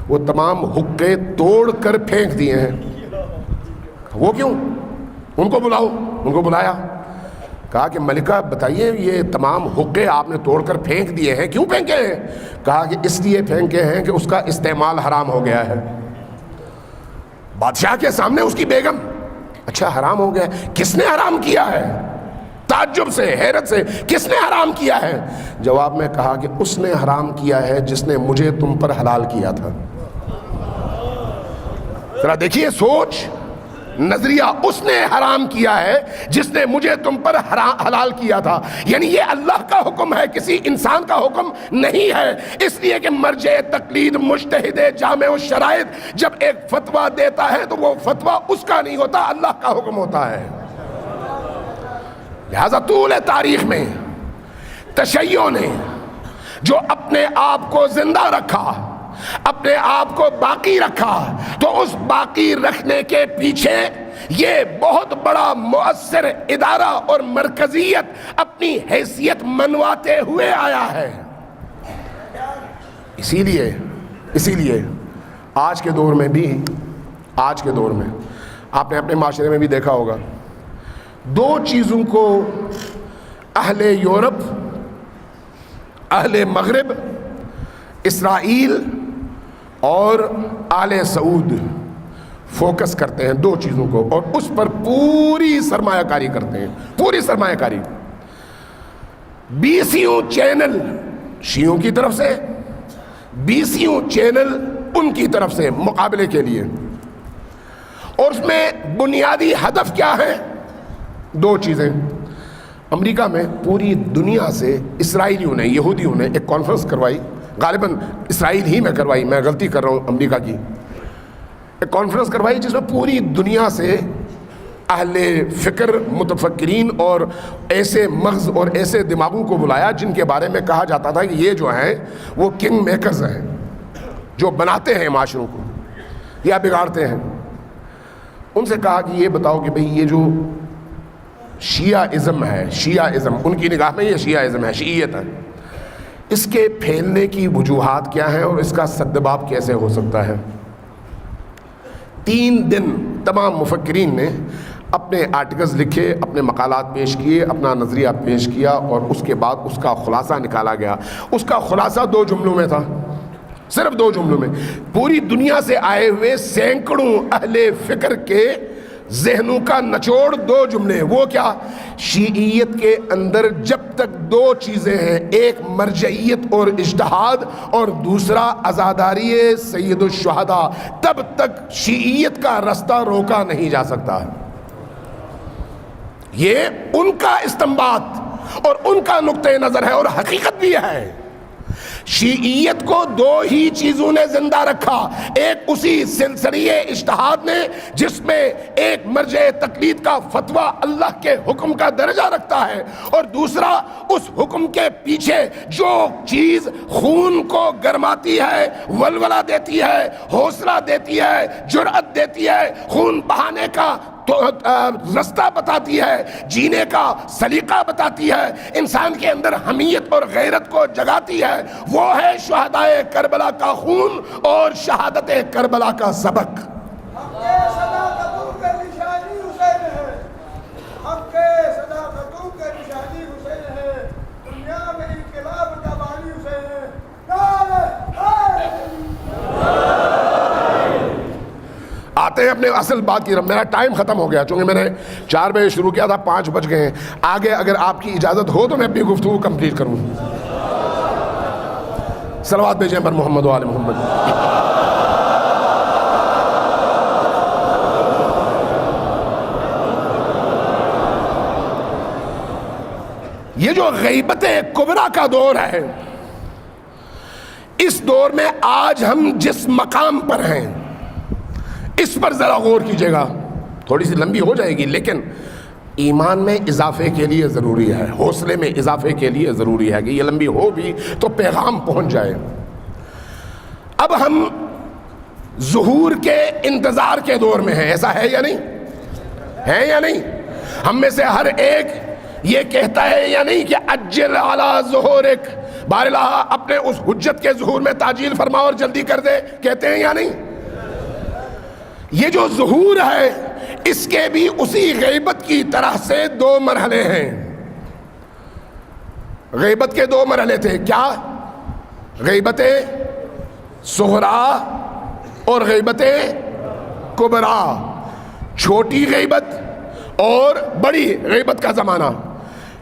وہ تمام حقے توڑ کر پھینک دیے ہیں۔ وہ کیوں؟ ان کو بلاؤ۔ ان کو بلایا، کہا کہ ملکہ بتائیے یہ تمام حقے آپ نے توڑ کر پھینک دیے ہیں، کیوں پھینکے ہیں؟ کہا کہ اس لیے پھینکے ہیں کہ اس کا استعمال حرام ہو گیا ہے۔ بادشاہ کے سامنے اس کی بیگم، اچھا حرام ہو گیا، کس نے حرام کیا ہے؟ تعجب سے، حیرت سے، کس نے حرام کیا ہے؟ جواب میں کہا کہ اس نے حرام کیا ہے جس نے مجھے تم پر حلال کیا تھا۔ ذرا دیکھیے سوچ، نظریہ، اس نے حرام کیا ہے جس نے مجھے تم پر حلال کیا تھا، یعنی یہ اللہ کا حکم ہے، کسی انسان کا حکم نہیں ہے۔ اس لیے کہ مرجع تقلید مجتہد جامع الشرائط جب ایک فتویٰ دیتا ہے تو وہ فتویٰ اس کا نہیں ہوتا، اللہ کا حکم ہوتا ہے۔ لہذا طول تاریخ میں تشیع نے جو اپنے آپ کو زندہ رکھا، اپنے آپ کو باقی رکھا، تو اس باقی رکھنے کے پیچھے یہ بہت بڑا مؤثر ادارہ اور مرکزیت اپنی حیثیت منواتے ہوئے آیا ہے۔ اسی لیے آج کے دور میں بھی، آج کے دور میں آپ نے اپنے معاشرے میں بھی دیکھا ہوگا، دو چیزوں کو اہل یورپ، اہل مغرب، اسرائیل اور آل سعود فوکس کرتے ہیں، دو چیزوں کو، اور اس پر پوری سرمایہ کاری کرتے ہیں، پوری سرمایہ کاری۔ 20 چینل شیعوں کی طرف سے، 20 چینل ان کی طرف سے مقابلے کے لیے، اور اس میں بنیادی ہدف کیا ہے؟ دو چیزیں۔ امریکہ میں پوری دنیا سے اسرائیلیوں نے، یہودیوں نے ایک کانفرنس کروائی، غالباً اسرائیل ہی میں کروائی، میں غلطی کر رہا ہوں امریکہ کی، ایک کانفرنس کروائی جس میں پوری دنیا سے اہل فکر، متفکرین اور ایسے مغز اور ایسے دماغوں کو بلایا جن کے بارے میں کہا جاتا تھا کہ یہ جو ہیں وہ کنگ میکرز ہیں، جو بناتے ہیں معاشروں کو یا بگاڑتے ہیں۔ ان سے کہا کہ یہ بتاؤ کہ بھئی یہ جو شیعہ ازم ہے، شیعہ ازم ان کی نگاہ میں یہ شیعہ ازم ہے، شیعیت ہے، اس کے پھیلنے کی وجوہات کیا ہیں اور اس کا سدباب کیسے ہو سکتا ہے؟ 3 دن تمام مفکرین نے اپنے آرٹیکلز لکھے، اپنے مقالات پیش کیے، اپنا نظریہ پیش کیا، اور اس کے بعد اس کا خلاصہ نکالا گیا۔ اس کا خلاصہ 2 جملوں میں تھا، صرف 2 جملوں میں۔ پوری دنیا سے آئے ہوئے سینکڑوں اہل فکر کے ذہنوں کا نچوڑ 2 جملے، وہ کیا؟ شیعیت کے اندر جب تک 2 چیزیں ہیں، ایک مرجعیت اور اجتہاد، اور دوسرا عزاداری سید الشہداء، تب تک شیعیت کا رستہ روکا نہیں جا سکتا۔ یہ ان کا استنباط اور ان کا نقطہ نظر ہے، اور حقیقت بھی ہے۔ شیعیت کو 2 ہی چیزوں نے زندہ رکھا، ایک اسی سلسلے اجتہاد نے جس میں ایک مرجع تقلید کا فتویٰ اللہ کے حکم کا درجہ رکھتا ہے، اور دوسرا اس حکم کے پیچھے جو چیز خون کو گرماتی ہے، ولولہ دیتی ہے، حوصلہ دیتی ہے، جرأت دیتی ہے، خون بہانے کا تو رستہ بتاتی ہے، جینے کا سلیقہ بتاتی ہے، انسان کے اندر حمیت اور غیرت کو جگاتی ہے، وہ ہے شہدائے کربلا کا خون اور شہادت کربلا کا سبق۔ آتے ہیں اپنے اصل بات کی طرف۔ میرا ٹائم ختم ہو گیا، چونکہ میں نے 4 بجے شروع کیا تھا، 5 بج گئے ہیں۔ آگے اگر آپ کی اجازت ہو تو میں اپنی گفتگو کمپلیٹ کروں۔ صلوات بھیجیں پر محمد و آل محمد۔ یہ جو غیبت کبریٰ کا دور ہے، اس دور میں آج ہم جس مقام پر ہیں اس پر ذرا غور کیجئے گا۔ تھوڑی سی لمبی ہو جائے گی، لیکن ایمان میں اضافے کے لیے ضروری ہے، حوصلے میں اضافے کے لیے ضروری ہے کہ یہ لمبی ہو بھی تو پیغام پہنچ جائے۔ اب ہم ظہور کے انتظار کے دور میں ہیں، ایسا ہے یا نہیں؟ ہے یا نہیں؟ ہم میں سے ہر ایک یہ کہتا ہے یا نہیں کہ اجل علی ظہورک بارالہ اپنے اس حجت کے ظہور میں تعجیل فرما اور جلدی کر دے، کہتے ہیں یا نہیں؟ یہ جو ظہور ہے اس کے بھی اسی غیبت کی طرح سے دو مرحلے ہیں۔ غیبت کے دو مرحلے تھے، کیا؟ غیبت صغرا اور غیبت کبرا، چھوٹی غیبت اور بڑی غیبت کا زمانہ،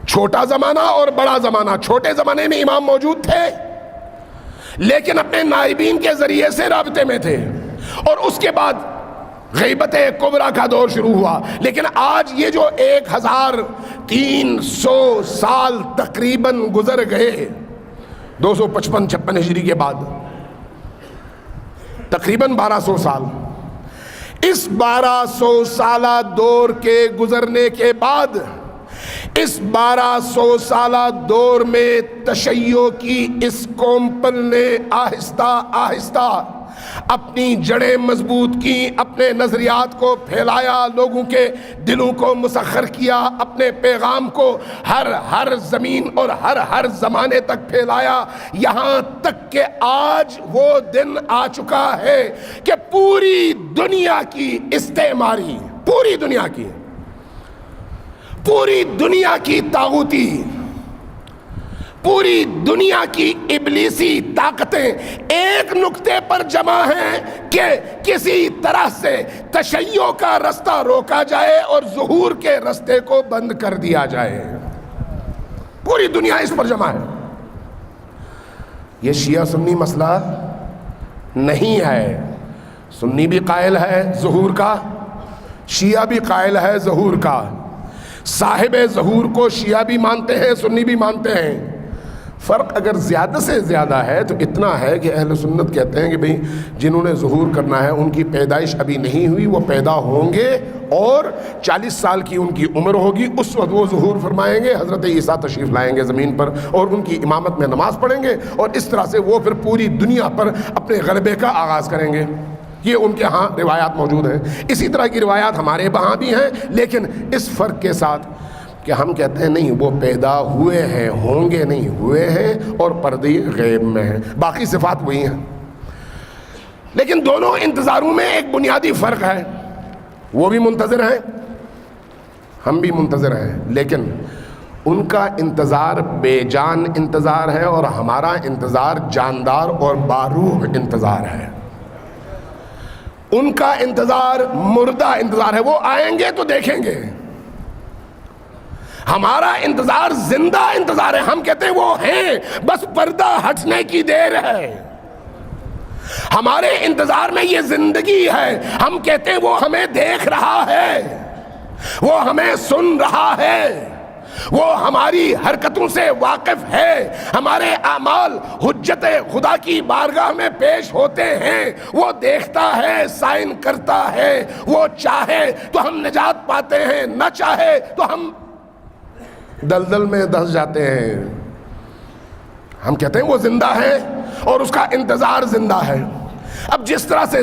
چھوٹا زمانہ اور بڑا زمانہ۔ چھوٹے زمانے میں امام موجود تھے لیکن اپنے نائبین کے ذریعے سے رابطے میں تھے، اور اس کے بعد غیبت کبرا کا دور شروع ہوا۔ لیکن آج یہ جو 1300 سال تقریباً گزر گئے، 255-56 ہجری کے بعد تقریباً 1200 سال، اس 1200 سالہ دور کے گزرنے کے بعد اس 1200 سالہ دور میں تشیع کی اس قوم پر نے آہستہ آہستہ اپنی جڑیں مضبوط کی، اپنے نظریات کو پھیلایا، لوگوں کے دلوں کو مسخر کیا، اپنے پیغام کو ہر زمین اور ہر زمانے تک پھیلایا، یہاں تک کہ آج وہ دن آ چکا ہے کہ پوری دنیا کی استعماری، پوری دنیا کی طاغوتی، پوری دنیا کی ابلیسی طاقتیں ایک نقطے پر جمع ہیں کہ کسی طرح سے تشیع کا رستہ روکا جائے اور ظہور کے رستے کو بند کر دیا جائے۔ پوری دنیا اس پر جمع ہے۔ یہ شیعہ سنی مسئلہ نہیں ہے، سنی بھی قائل ہے ظہور کا، شیعہ بھی قائل ہے ظہور کا، صاحب ظہور کو شیعہ بھی مانتے ہیں، سنی بھی مانتے ہیں۔ فرق اگر زیادہ سے زیادہ ہے تو اتنا ہے کہ اہل سنت کہتے ہیں کہ بھئی جنہوں نے ظہور کرنا ہے ان کی پیدائش ابھی نہیں ہوئی، وہ پیدا ہوں گے اور 40 سال کی ان کی عمر ہوگی، اس وقت وہ ظہور فرمائیں گے، حضرت عیسیٰ تشریف لائیں گے زمین پر اور ان کی امامت میں نماز پڑھیں گے، اور اس طرح سے وہ پھر پوری دنیا پر اپنے غلبے کا آغاز کریں گے۔ یہ ان کے ہاں روایات موجود ہیں۔ اسی طرح کی روایات ہمارے وہاں بھی ہیں، لیکن اس فرق کے ساتھ کہ ہم کہتے ہیں نہیں، وہ پیدا ہوئے ہیں، ہوں گے نہیں، ہوئے ہیں اور پردے غیب میں ہیں، باقی صفات وہی ہیں۔ لیکن دونوں انتظاروں میں ایک بنیادی فرق ہے، وہ بھی منتظر ہیں، ہم بھی منتظر ہیں، لیکن ان کا انتظار بے جان انتظار ہے اور ہمارا انتظار جاندار اور باروح انتظار ہے۔ ان کا انتظار مردہ انتظار ہے، وہ آئیں گے تو دیکھیں گے، ہمارا انتظار زندہ انتظار ہے۔ ہم کہتے ہیں وہ ہیں، بس پردہ ہٹنے کی دیر ہے۔ ہمارے انتظار میں یہ زندگی ہے، ہم کہتے ہیں وہ ہمیں دیکھ رہا ہے، وہ ہمیں سن رہا ہے، وہ ہماری حرکتوں سے واقف ہے، ہمارے اعمال حجت خدا کی بارگاہ میں پیش ہوتے ہیں، وہ دیکھتا ہے، سائن کرتا ہے، وہ چاہے تو ہم نجات پاتے ہیں، نہ چاہے تو ہم دلدل میں دھس جاتے ہیں۔ ہم کہتے ہیں وہ زندہ ہے اور اس کا انتظار زندہ ہے۔ اب جس طرح سے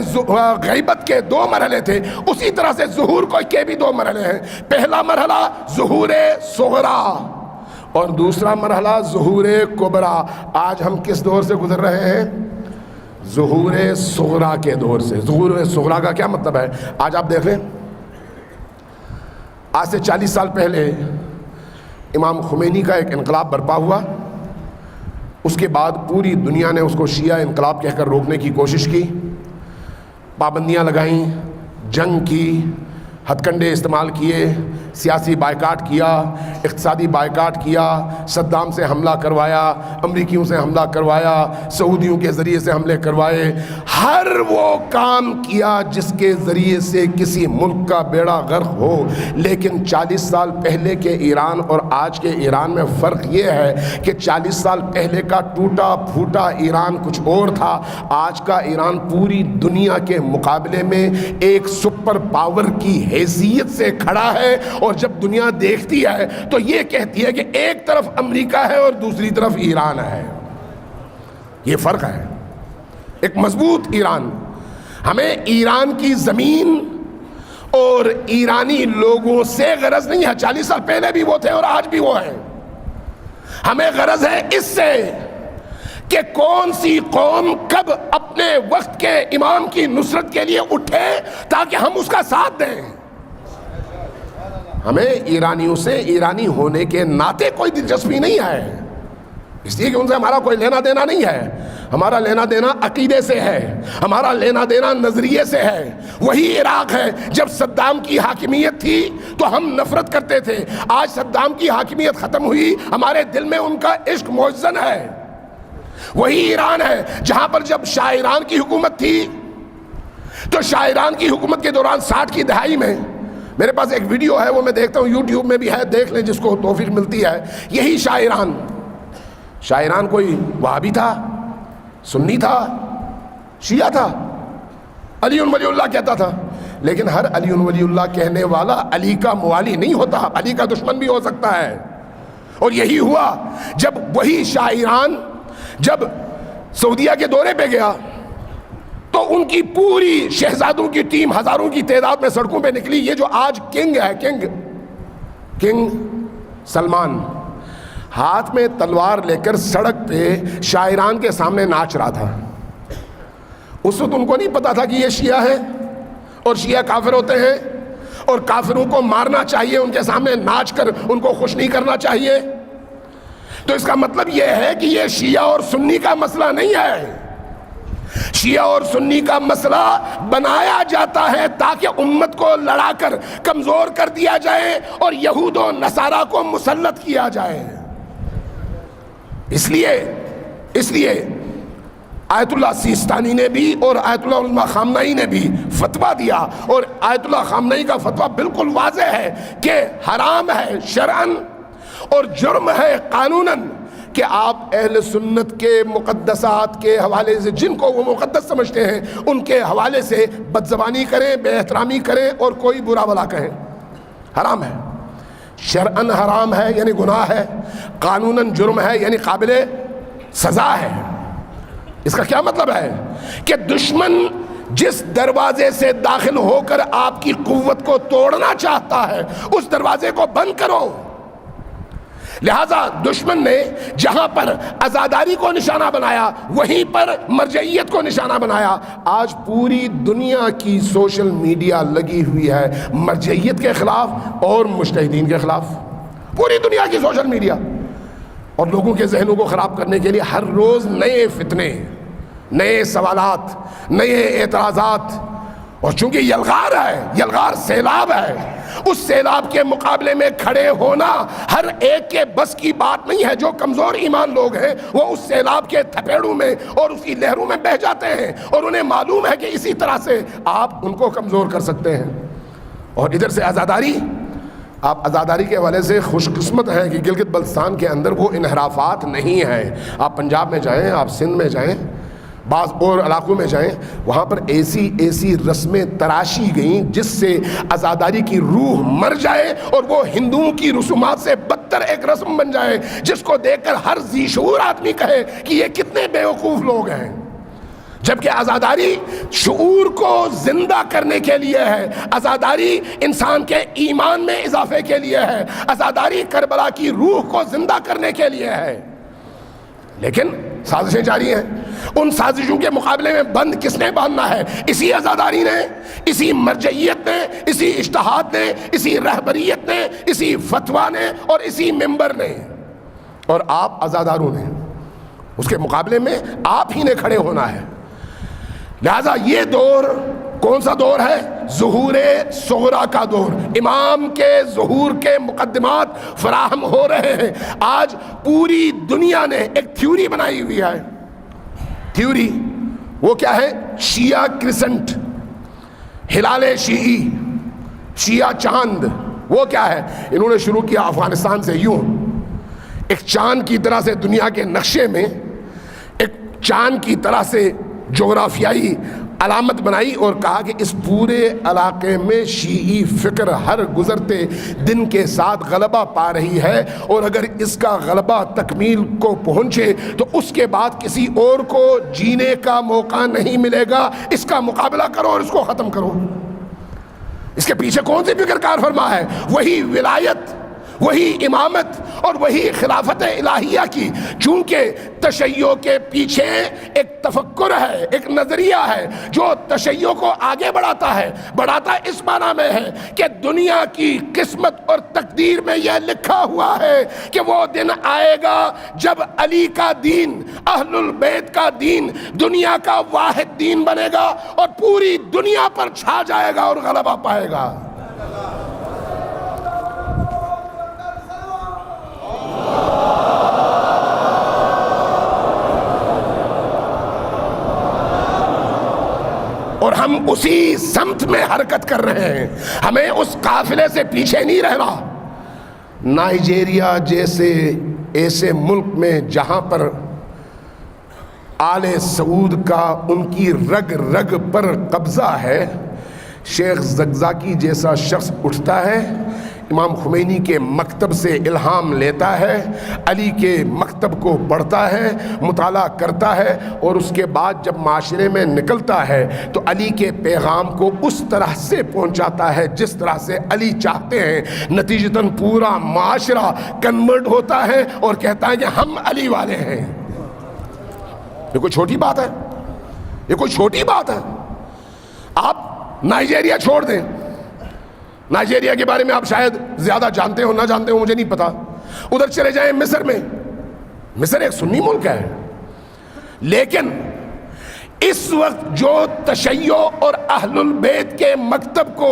غیبت کے دو مرحلے تھے، اسی طرح سے ظہور کے بھی دو مرحلے ہیں۔ پہلا مرحلہ ظہور صغرا اور دوسرا مرحلہ ظہور کبرا۔ آج ہم کس دور سے گزر رہے ہیں؟ ظہور صغرا کے دور سے۔ ظہور صغرا کا کیا مطلب ہے؟ آج آپ دیکھ لیں، آج سے 40 سال پہلے امام خمینی کا ایک انقلاب برپا ہوا، اس کے بعد پوری دنیا نے اس کو شیعہ انقلاب کہہ کر روکنے کی کوشش کی، پابندیاں لگائیں، جنگ کی، ہتھ کنڈے استعمال کیے، سیاسی بائیکاٹ کیا، اقتصادی بائیکاٹ کیا، صدام سے حملہ کروایا، امریکیوں سے حملہ کروایا، سعودیوں کے ذریعے سے حملے کروائے، ہر وہ کام کیا جس کے ذریعے سے کسی ملک کا بیڑا غرق ہو۔ لیکن 40 سال پہلے کے ایران اور آج کے ایران میں فرق یہ ہے کہ 40 سال پہلے کا ٹوٹا پھوٹا ایران کچھ اور تھا، آج کا ایران پوری دنیا کے مقابلے میں ایک سپر پاور کی حیثیت سے کھڑا ہے، اور جب دنیا دیکھتی ہے تو یہ کہتی ہے کہ ایک طرف امریکہ ہے اور دوسری طرف ایران ہے۔ یہ فرق ہے، ایک مضبوط ایران۔ ہمیں ایران کی زمین اور ایرانی لوگوں سے غرض نہیں ہے، 40 سال پہلے بھی وہ تھے اور آج بھی وہ ہیں۔ ہمیں غرض ہے اس سے کہ کون سی قوم کب اپنے وقت کے امام کی نصرت کے لیے اٹھے تاکہ ہم اس کا ساتھ دیں۔ ہمیں ایرانیوں سے ایرانی ہونے کے ناطے کوئی دلچسپی نہیں ہے، اس لیے کہ ان سے ہمارا کوئی لینا دینا نہیں ہے۔ ہمارا لینا دینا عقیدے سے ہے، ہمارا لینا دینا نظریے سے ہے۔ وہی عراق ہے، جب صدام کی حاکمیت تھی تو ہم نفرت کرتے تھے، آج صدام کی حاکمیت ختم ہوئی، ہمارے دل میں ان کا عشق موزن ہے۔ وہی ایران ہے جہاں پر جب شاہ ایران کی حکومت تھی تو شاہ ایران کی حکومت کے دوران 60 کی دہائی میں، میرے پاس ایک ویڈیو ہے، وہ میں دیکھتا ہوں، یوٹیوب میں بھی ہے، دیکھ لیں جس کو توفیق ملتی ہے۔ یہی شاہ ایران کوئی وہابی تھا، سنی تھا، شیعہ تھا، علی ولی اللہ کہتا تھا، لیکن ہر علی ولی اللہ کہنے والا علی کا موالی نہیں ہوتا، علی کا دشمن بھی ہو سکتا ہے۔ اور یہی ہوا جب وہی شاہ ایران جب سعودیہ کے دورے پہ گیا تو ان کی پوری شہزادوں کی ٹیم ہزاروں کی تعداد میں سڑکوں پہ نکلی۔ یہ جو آج کنگ ہے، کنگ سلمان، ہاتھ میں تلوار لے کر سڑک پہ شاہ ایران کے سامنے ناچ رہا تھا۔ اس وقت ان کو نہیں پتا تھا کہ یہ شیعہ ہے اور شیعہ کافر ہوتے ہیں اور کافروں کو مارنا چاہیے، ان کے سامنے ناچ کر ان کو خوش نہیں کرنا چاہیے۔ تو اس کا مطلب یہ ہے کہ یہ شیعہ اور سنی کا مسئلہ نہیں ہے، شیعہ اور سنی کا مسئلہ بنایا جاتا ہے تاکہ امت کو لڑا کر کمزور کر دیا جائے اور یہود و نصارہ کو مسلط کیا جائے۔ اس لیے آیت اللہ سیستانی نے بھی اور آیت اللہ علماء خامنئی نے بھی فتویٰ دیا، اور آیت اللہ خامنئی کا فتویٰ بالکل واضح ہے کہ حرام ہے شرعاً اور جرم ہے قانوناً کہ آپ اہل سنت کے مقدسات کے حوالے سے، جن کو وہ مقدس سمجھتے ہیں، ان کے حوالے سے بدزبانی کریں، بے احترامی کریں اور کوئی برا بھلا کہیں۔ حرام ہے، شرعاً حرام ہے یعنی گناہ ہے، قانوناً جرم ہے یعنی قابل سزا ہے۔ اس کا کیا مطلب ہے کہ دشمن جس دروازے سے داخل ہو کر آپ کی قوت کو توڑنا چاہتا ہے اس دروازے کو بند کرو۔ لہذا دشمن نے جہاں پر عزاداری کو نشانہ بنایا وہیں پر مرجعیت کو نشانہ بنایا۔ آج پوری دنیا کی سوشل میڈیا لگی ہوئی ہے مرجعیت کے خلاف اور مجتہدین کے خلاف، پوری دنیا کی سوشل میڈیا، اور لوگوں کے ذہنوں کو خراب کرنے کے لیے ہر روز نئے فتنے، نئے سوالات، نئے اعتراضات۔ اور چونکہ یلغار سیلاب ہے، اس سیلاب کے مقابلے میں کھڑے ہونا ہر ایک کے بس کی بات نہیں ہے۔ جو کمزور ایمان لوگ ہیں وہ اس سیلاب کے تھپیڑوں میں اور اس کی لہروں میں بہہ جاتے ہیں، اور انہیں معلوم ہے کہ اسی طرح سے آپ ان کو کمزور کر سکتے ہیں۔ اور ادھر سے عزاداری، آپ عزاداری کے حوالے سے خوش قسمت ہیں کہ گلگت بلتستان کے اندر وہ انحرافات نہیں ہیں۔ آپ پنجاب میں جائیں، آپ سندھ میں جائیں، بعض اور علاقوں میں جائیں، وہاں پر ایسی رسمیں تراشی گئیں جس سے عزاداری کی روح مر جائے اور وہ ہندوؤں کی رسومات سے بدتر ایک رسم بن جائے، جس کو دیکھ کر ہر ذی شعور آدمی کہے کہ یہ کتنے بیوقوف لوگ ہیں۔ جبکہ عزاداری شعور کو زندہ کرنے کے لیے ہے، عزاداری انسان کے ایمان میں اضافے کے لیے ہے، عزاداری کربلا کی روح کو زندہ کرنے کے لیے ہے۔ لیکن سازشیں جاری ہیں، ان سازشوں کے مقابلے میں بند کس نے باندھنا ہے؟ اسی عزاداری نے، اسی مرجعیت نے، اسی اجتہاد نے، اسی رہبریت نے، اسی فتویٰ نے اور اسی ممبر نے، اور آپ عزاداروں نے اس کے مقابلے میں آپ ہی نے کھڑے ہونا ہے۔ لہذا یہ دور کون سا دور ہے؟ ظہور صغرا کا دور، امام کے ظہور کے مقدمات فراہم ہو رہے ہیں۔ آج پوری دنیا نے ایک تھیوری بنائی ہوئی ہے، تھیوری وہ کیا ہے؟ شیعہ کرسنٹ، ہلال شیعی، شیعہ چاند۔ وہ کیا ہے؟ انہوں نے شروع کیا افغانستان سے، یوں ایک چاند کی طرح سے دنیا کے نقشے میں ایک چاند کی طرح سے جغرافیائی علامت بنائی اور کہا کہ اس پورے علاقے میں شیعی فکر ہر گزرتے دن کے ساتھ غلبہ پا رہی ہے، اور اگر اس کا غلبہ تکمیل کو پہنچے تو اس کے بعد کسی اور کو جینے کا موقع نہیں ملے گا۔ اس کا مقابلہ کرو اور اس کو ختم کرو۔ اس کے پیچھے کون سی فکر کار فرما ہے؟ وہی ولایت، وہی امامت اور وہی خلافت الہیہ کی، چونکہ تشیع کے پیچھے ایک تفکر ہے، ایک نظریہ ہے جو تشیع کو آگے بڑھاتا ہے، بڑھاتا اس معنی میں ہے کہ دنیا کی قسمت اور تقدیر میں یہ لکھا ہوا ہے کہ وہ دن آئے گا جب علی کا دین، اہل البیت کا دین دنیا کا واحد دین بنے گا اور پوری دنیا پر چھا جائے گا اور غلبہ پائے گا۔ اور ہم اسی سمت میں حرکت کر رہے ہیں، ہمیں اس قافلے سے پیچھے نہیں رہنا۔ نائجیریا جیسے ایسے ملک میں جہاں پر آل سعود کا ان کی رگ رگ پر قبضہ ہے، شیخ زگزاکی جیسا شخص اٹھتا ہے، امام خمینی کے مکتب سے الہام لیتا ہے، علی کے مکتب کو پڑھتا ہے، مطالعہ کرتا ہے، اور اس کے بعد جب معاشرے میں نکلتا ہے تو علی کے پیغام کو اس طرح سے پہنچاتا ہے جس طرح سے علی چاہتے ہیں۔ نتیجتاً پورا معاشرہ کنورٹ ہوتا ہے اور کہتا ہے کہ ہم علی والے ہیں۔ یہ کوئی چھوٹی بات ہے؟ یہ کوئی چھوٹی بات ہے؟ آپ نائجیریا چھوڑ دیں، نائجیریا کے بارے میں آپ شاید زیادہ جانتے ہو، نہ جانتے ہو مجھے نہیں پتا، ادھر چلے جائیں مصر میں، مصر ایک سنی ملک ہے، لیکن اس وقت جو تشیع اور اہل البیت کے مکتب کو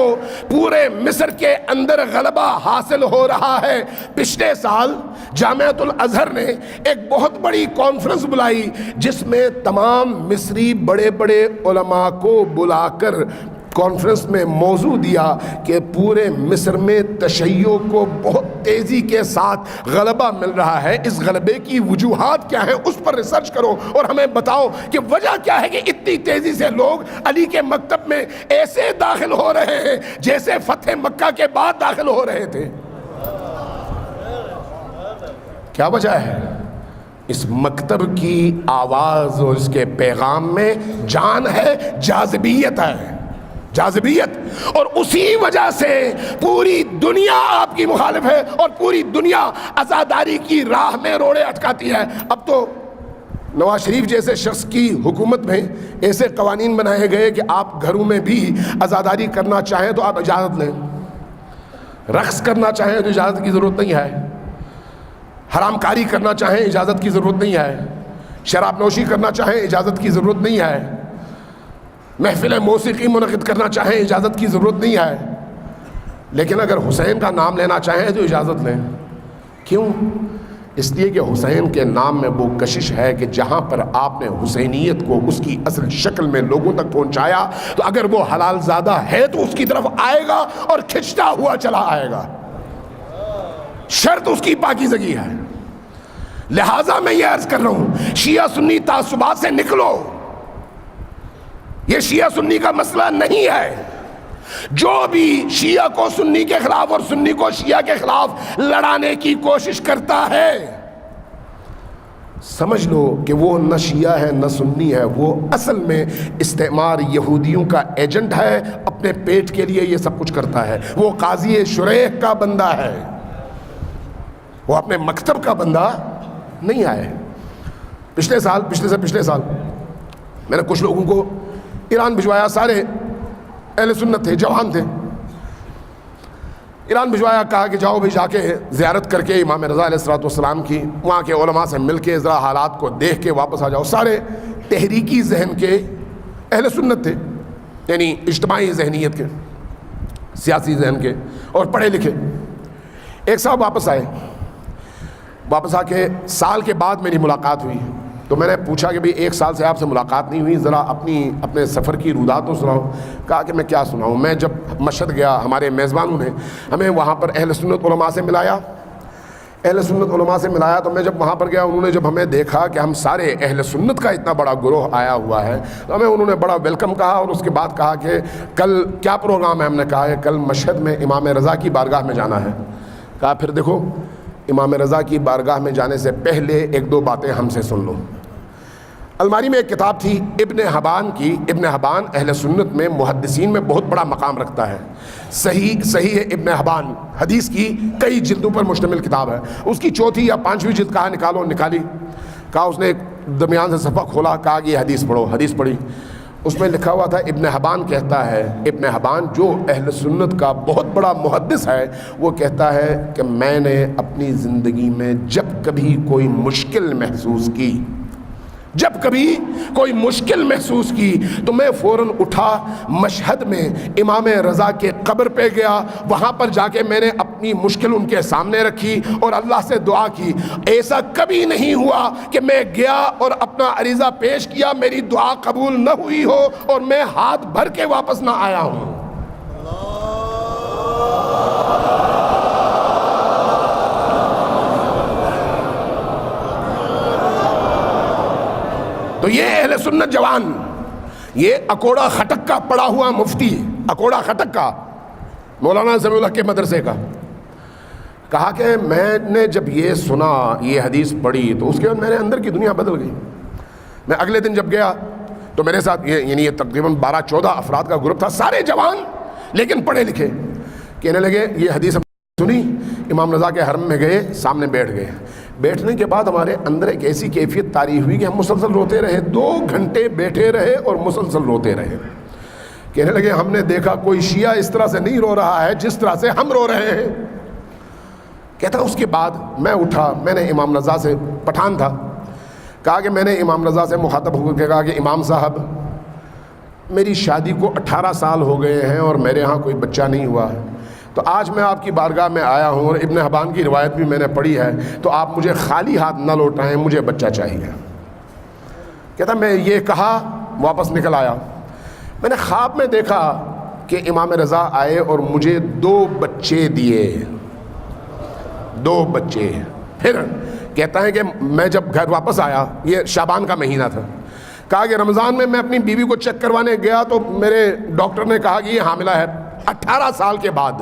پورے مصر کے اندر غلبہ حاصل ہو رہا ہے، پچھلے سال جامعۃ الازہر نے ایک بہت بڑی کانفرنس بلائی جس میں تمام مصری بڑے بڑے علماء کو بلا کر کانفرنس میں موضوع دیا کہ پورے مصر میں تشیع کو بہت تیزی کے ساتھ غلبہ مل رہا ہے، اس غلبے کی وجوہات کیا ہیں اس پر ریسرچ کرو اور ہمیں بتاؤ کہ وجہ کیا ہے کہ اتنی تیزی سے لوگ علی کے مکتب میں ایسے داخل ہو رہے ہیں جیسے فتح مکہ کے بعد داخل ہو رہے تھے۔ کیا وجہ ہے؟ اس مکتب کی آواز اور اس کے پیغام میں جان ہے، جاذبیت ہے، جاذبیت، اور اسی وجہ سے پوری دنیا آپ کی مخالف ہے اور پوری دنیا عزاداری کی راہ میں روڑے اٹکاتی ہے۔ اب تو نواز شریف جیسے شخص کی حکومت میں ایسے قوانین بنائے گئے کہ آپ گھروں میں بھی عزاداری کرنا چاہیں تو آپ اجازت لیں، رقص کرنا چاہیں تو اجازت کی ضرورت نہیں ہے، حرام کاری کرنا چاہیں اجازت کی ضرورت نہیں ہے، شراب نوشی کرنا چاہیں اجازت کی ضرورت نہیں ہے، محفل موسیقی منعقد کرنا چاہیں اجازت کی ضرورت نہیں ہے، لیکن اگر حسین کا نام لینا چاہیں تو اجازت لیں۔ کیوں؟ اس لیے کہ حسین کے نام میں وہ کشش ہے کہ جہاں پر آپ نے حسینیت کو اس کی اصل شکل میں لوگوں تک پہنچایا تو اگر وہ حلال زادہ ہے تو اس کی طرف آئے گا اور کھنچتا ہوا چلا آئے گا، شرط اس کی پاکیزگی ہے۔ لہٰذا میں یہ عرض کر رہا ہوں، شیعہ سنی تعصبات سے نکلو، یہ شیعہ سنی کا مسئلہ نہیں ہے۔ جو بھی شیعہ کو سنی کے خلاف اور سنی کو شیعہ کے خلاف لڑانے کی کوشش کرتا ہے، سمجھ لو کہ وہ نہ شیعہ ہے نہ سنی ہے، وہ اصل میں استعمار یہودیوں کا ایجنٹ ہے، اپنے پیٹ کے لیے یہ سب کچھ کرتا ہے۔ وہ قاضی شریح کا بندہ ہے، وہ اپنے مکتب کا بندہ نہیں ہے۔ پچھلے سال میں نے کچھ لوگوں کو ایران بھجوایا، سارے اہل سنت تھے، جوان تھے، ایران بھجوایا، کہا کہ جاؤ بھی جا کے زیارت کر کے امام رضا علیہ السلام کی، وہاں کے علماء سے مل کے ذرا حالات کو دیکھ کے واپس آ جاؤ۔ سارے تحریکی ذہن کے اہل سنت تھے، یعنی اجتماعی ذہنیت کے، سیاسی ذہن کے اور پڑھے لکھے۔ ایک صاحب واپس آ کے سال کے بعد میری ملاقات ہوئی تو میں نے پوچھا کہ بھئی ایک سال سے آپ سے ملاقات نہیں ہوئی، ذرا اپنے سفر کی رودات تو سناؤ۔ کہا کہ میں کیا سناؤں، میں جب مشہد گیا ہمارے میزبانوں نے ہمیں وہاں پر اہل سنت علماء سے ملایا، تو میں جب وہاں پر گیا انہوں نے جب ہمیں دیکھا کہ ہم سارے اہل سنت کا اتنا بڑا گروہ آیا ہوا ہے تو ہمیں انہوں نے بڑا ویلکم کہا، اور اس کے بعد کہا کہ کل کیا پروگرام ہے؟ ہم نے کہا کہ کل مشہد میں امام رضا کی بارگاہ میں جانا ہے۔ کہا پھر دیکھو، امام رضا کی بارگاہ میں جانے سے پہلے ایک دو باتیں ہم سے سن لو۔ الماری میں ایک کتاب تھی ابن حبان کی. ابن حبان اہل سنت میں محدثین میں بہت بڑا مقام رکھتا ہے. صحیح ہے ابن حبان حدیث کی کئی جلدوں پر مشتمل کتاب ہے. اس کی چوتھی یا پانچویں جلد کہا نکالی. کہا اس نے ایک درمیان سے صفحہ کھولا, کہا کہ یہ حدیث پڑھو. حدیث پڑھی. اس میں لکھا ہوا تھا ابن حبان کہتا ہے, ابن حبان جو اہل سنت کا بہت بڑا محدث ہے, وہ کہتا ہے کہ میں نے اپنی زندگی میں جب کبھی کوئی مشکل محسوس کی تو میں فوراً اٹھا مشہد میں امام رضا کے قبر پہ گیا. وہاں پر جا کے میں نے اپنی مشکل ان کے سامنے رکھی اور اللہ سے دعا کی. ایسا کبھی نہیں ہوا کہ میں گیا اور اپنا عریضہ پیش کیا, میری دعا قبول نہ ہوئی ہو اور میں ہاتھ بھر کے واپس نہ آیا ہوں. تو یہ اہل سنت جوان, یہ اکوڑا خٹک کا پڑا ہوا مفتی, اکوڑا خٹک کا, مولانا سمیع اللہ کے مدرسے کا, کہا کہ میں نے جب یہ سنا, یہ حدیث پڑھی, تو اس کے بعد میرے اندر کی دنیا بدل گئی. میں اگلے دن جب گیا تو میرے ساتھ یہ تقریباً 12-14 افراد کا گروپ تھا, سارے جوان لیکن پڑھے لکھے. کہنے لگے یہ حدیث ہم سنی, امام رضا کے حرم میں گئے, سامنے بیٹھ گئے. بیٹھنے کے بعد ہمارے اندر ایک ایسی کیفیت طاری ہوئی کہ ہم مسلسل روتے رہے. 2 گھنٹے بیٹھے رہے اور مسلسل روتے رہے. کہنے لگے ہم نے دیکھا کوئی شیعہ اس طرح سے نہیں رو رہا ہے جس طرح سے ہم رو رہے ہیں. کہتا اس کے بعد میں اٹھا, میں نے امام رضا سے, پٹھان تھا, کہا کہ میں نے امام رضا سے مخاطب ہو کے کہا کہ امام صاحب میری شادی کو 18 سال ہو گئے ہیں اور میرے ہاں کوئی بچہ نہیں ہوا ہے. تو آج میں آپ کی بارگاہ میں آیا ہوں اور ابن حبان کی روایت بھی میں نے پڑھی ہے, تو آپ مجھے خالی ہاتھ نہ لوٹائیں, مجھے بچہ چاہیے. کہتا میں یہ کہا واپس نکل آیا. میں نے خواب میں دیکھا کہ امام رضا آئے اور مجھے 2 بچے دیے, 2 بچے. پھر کہتا ہے کہ میں جب گھر واپس آیا, یہ شعبان کا مہینہ تھا, کہا کہ رمضان میں اپنی بیوی کو چیک کروانے گیا تو میرے ڈاکٹر نے کہا کہ یہ حاملہ ہے 18 سال کے بعد.